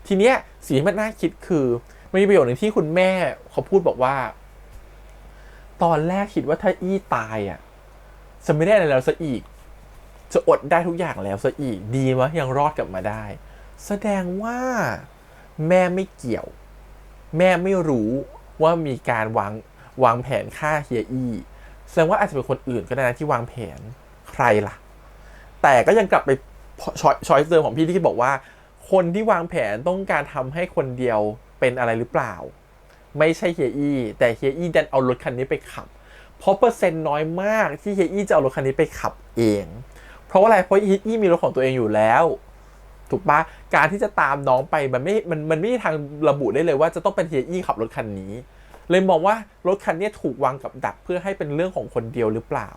ทีเนี้ยสิ่งที่มันน่าคิดคือมีประโยชน์หนึ่งที่คุณแม่เขาพูดบอกว่าตอนแรกคิดว่าถ้าอี้ตายจะไม่ได้อะไรแล้วซะอีกจะอดได้ทุกอย่างแล้วซะอีกดีวะยังรอดกลับมาได้แสดงว่าแม่ไม่เกี่ยวแม่ไม่รู้ว่ามีการวางแผนฆ่าเฮียอี้แสดงว่าอาจจะเป็นคนอื่นก็ได้นะที่วางแผนใครล่ะแต่ก็ยังกลับไปช้อยส์เดิมของพี่ที่บอกว่าคนที่วางแผนต้องการทำให้คนเดียวเป็นอะไรหรือเปล่าไม่ใช่เฮียอี้แต่เฮียอี้ดันเอารถคันนี้ไปขับเพราะเปอร์เซ็นต์น้อยมากที่เฮียอี้จะเอารถคันนี้ไปขับเองเพราะอะไรเพราะเฮียอี้มีรถของตัวเองอยู่แล้วถูกปะการที่จะตามน้องไปมันไม่มีทางระบุได้เลยว่าจะต้องเป็นเฮียอี้ขับรถคันนี้เลยมองว่ารถคันนี้ถูกวางกับดักเพื่อให้เป็นเรื่องของคนเดียวหรือเปล่า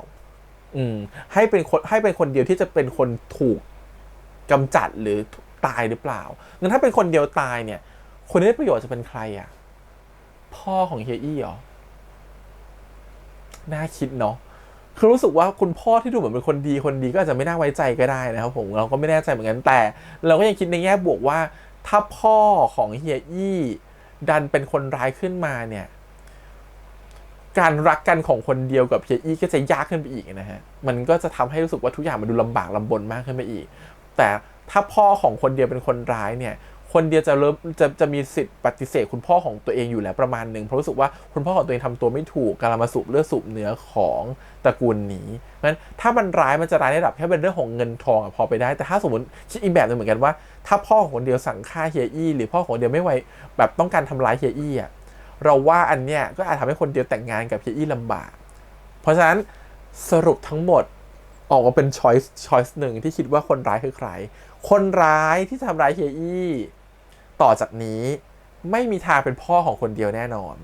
ให้เป็นคนเดียวที่จะเป็นคนถูกกำจัดหรือตายหรือเปล่างั้นถ้าเป็นคนเดียวตายเนี่ยคนที่ได้ประโยชน์จะเป็นใครพ่อของเฮียอี้เหรอน่าคิดเนาะคือรู้สึกว่าคุณพ่อที่ดูเหมือนเป็นคนดีก็อาจจะไม่น่าไว้ใจก็ได้นะครับผมเราก็ไม่แน่ใจเหมือนกันแต่เราก็ยังคิดในแง่บวกว่าถ้าพ่อของเฮียอี้ดันเป็นคนร้ายขึ้นมาเนี่ยการรักกันของคนเดียวกับเฮียอี้ก็จะยากขึ้นไปอีกนะฮะมันก็จะทำให้รู้สึกว่าทุกอย่างมันดูลำบากลำบนมากขึ้นไปอีกแต่ถ้าพ่อของคนเดียวเป็นคนร้ายเนี่ย คนเดียวจะมีสิทธิ์ปฏิเสธคุณพ่อของตัวเองอยู่แล้วประมาณหนึ่งเพราะรู้สึกว่าคุณพ่อของตัวเองทำตัวไม่ถูกการมาสูบเลือดสูบเนื้อของตระกูลนี้งั้นถ้ามันร้ายมันจะร้ายในระดับแค่เป็นเรื่องของเงินทองพอไปได้แต่ถ้าสมมติคิดอีกแบบนึงเหมือนกันว่าถ้าพ่อของคนเดียวสั่งฆ่าเฮียอี้หรือพ่อของคนเดียวไม่ไวแบบต้องการทำร้ายเฮียอี้อ่ะเราว่าอันเนี้ยก็อาจทำให้คนเดียวแต่งงานกับเฮียอี้ลำบากเพราะฉะนั้นสรุปทั้งหมดออกมาเป็นช้อยส์หนึ่งที่คิดว่าคนร้ายคือใครคนร้ายที่ทำร้ายเฮียอี้ต่อจากนี้ไม่มีทางเป็นพ่อของคนเดียวแน่นอน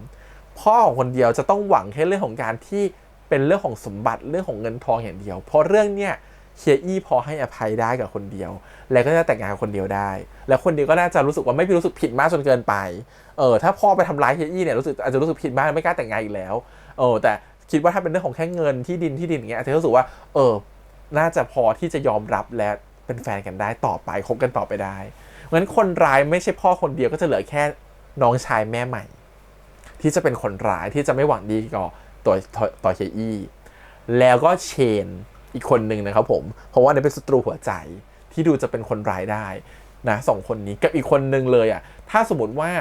พ่อของคนเดียวจะต้องหวังแค่เรื่องของการที่เป็นเรื่องของสมบัติเรื่องของเงินทองอย่างเดียวเพราะเรื่องเนี้ยเฮียอี้พอให้อภัยได้กับคนเดียวแล้วก็จะแต่งงานกับคนเดียวได้แล้วคนเดียวก็น่าจะรู้สึกว่าไม่รู้สึกผิดมากจนเกินไปถ้าพ่อไปทำร้ายเฮียอี้เนี่ยอาจจะรู้สึกผิดมากไม่กล้าแต่งงานอีกแล้วแต่คิดว่าถ้าเป็นเรื่องของแค่เงินที่ดินอย่างเงี้ยอาจจะรู้สึกว่าน่าจะพอที่จะยอมรับและเป็นแฟนกันได้ต่อไปคบกันต่อไปได้งั้นคนร้ายไม่ใช่พ่อคนเดียวก็จะเหลือแค่น้องชายแม่ใหม่ที่จะเป็นคนร้ายที่จะไม่หวังดีต่อเฮียอี้แล้วก็เชนอีกคนหนึ่งนะครับผมเพราะว่านี่เป็นศัตรูหัวใจที่ดูจะเป็นคนร้ายได้นะสองคนนี้กับอีกคนหนึ่งเลยอ่ะถ้าสมมติว่า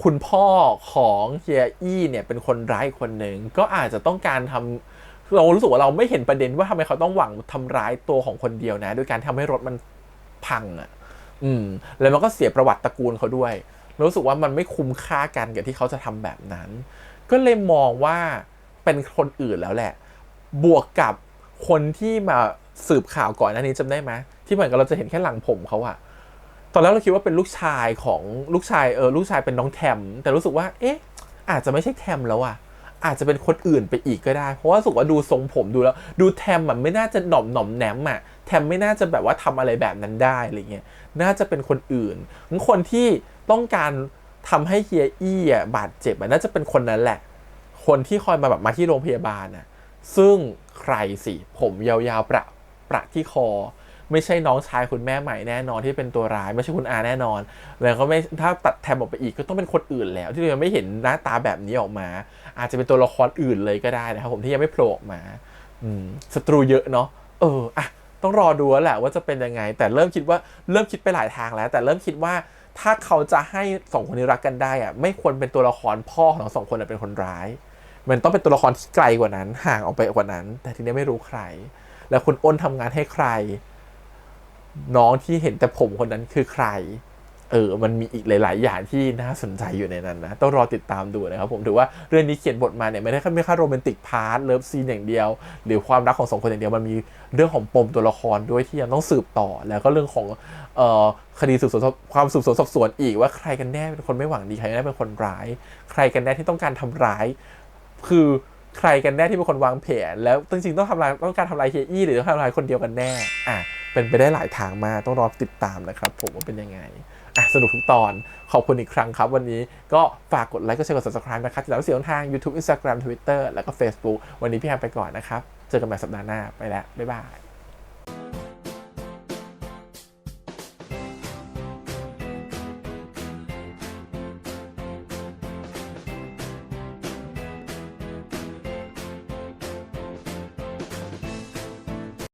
คุณพ่อของเฮียอี้เนี่ยเป็นคนร้ายคนหนึ่งก็อาจจะต้องการทำเรารู้สึกว่าเราไม่เห็นประเด็นว่าทำไมเขาต้องหวังทำร้ายตัวของคนเดียวนะโดยการทำให้รถมันพังแล้วมันก็เสียประวัติตระกูลเขาด้วยรู้สึกว่ามันไม่คุ้มค่ากันกับที่เขาจะทำแบบนั้นก็เลยมองว่าเป็นคนอื่นแล้วแหละบวกกับคนที่มาสืบข่าวก่อนหน้านี้จำได้ไหมที่เหมือนกับเราจะเห็นแค่หลังผมเขาอะตอนแรกเราคิดว่าเป็นลูกชายของลูกชายเป็นน้องแทมแต่รู้สึกว่าอาจจะไม่ใช่แทมแล้วอะอาจจะเป็นคนอื่นไปอีกก็ได้เพราะว่ารู้สึกว่าดูทรงผมดูแล้วดูแทมมันไม่น่าจะหน่อมแหนมอะแทมไม่น่าจะแบบว่าทำอะไรแบบนั้นได้อะไรเงี้ยน่าจะเป็นคนอื่นคนที่ต้องการทำให้เฮียอี้บาดเจ็บน่าจะเป็นคนนั้นแหละคนที่คอยมาแบบมาที่โรงพยาบาลซึ่งใครสิผมยาวๆประที่คอไม่ใช่น้องชายคุณแม่ใหม่แน่นอนที่เป็นตัวร้ายไม่ใช่คุณอาแน่นอนแล้วก็ไม่ถ้าตัดแทมออกไปอีกก็ต้องเป็นคนอื่นแล้วที่เรายังไม่เห็นหน้าตาแบบนี้ออกมาอาจจะเป็นตัวละครอื่นเลยก็ได้นะครับผมที่ยังไม่โผล่ออกมาศัตรูเยอะเนาะต้องรอดูแหละว่าจะเป็นยังไงแต่เริ่มคิดไปหลายทางแล้วแต่เริ่มคิดว่าถ้าเขาจะให้สองคนนี้รักกันได้ไม่ควรเป็นตัวละครพ่อของทั้งสองคนเป็นคนร้ายมันต้องเป็นตัวละครที่ไกลกว่านั้นห่างออกไปกว่านั้นแต่ทีนี้ไม่รู้ใครแล้วคุณอ้นทำงานให้ใครน้องที่เห็นแต่ผมคนนั้นคือใครมันมีอีกหลายๆอย่างที่น่าสนใจอยู่ในนั้นนะต้องรอติดตามดูนะครับผมถือว่าเรื่องนี้เขียนบทมาเนี่ยไม่ได้แค่โรแมนติกพาร์ทเลิฟซีนอย่างเดียวหรือความรักของสองคนอย่างเดียวมันมีเรื่องของปมตัวละครด้วยที่ยังต้องสืบต่อแล้วก็เรื่องของคดีสืบสวนความสืบสวนสอบสวนอีกว่าใครกันแน่เป็นคนไม่หวังดีใครกันแน่เป็นคนร้ายใครกันแน่ที่ต้องการทำร้ายคือใครกันแน่ที่เป็นคนวางแผนแล้วจริงๆต้องการทำลายเฮียอี้หรือต้องทำลายคนเดียวกันแน่เป็นไปได้หลายทางมากต้องรอติดตามนะครับผมว่าเป็นยังไงสนุกทุกตอนขอบคุณอีกครั้งครับวันนี้ก็ฝากกดไลค์กดแชร์กด Subscribe นะครับติดตามเสียงทาง YouTube Instagram Twitter แล้วก็ Facebook วันนี้พี่แฮมไปก่อนนะครับเจอกันใหม่สัปดาห์หน้าไปแล้วบ๊ายบาย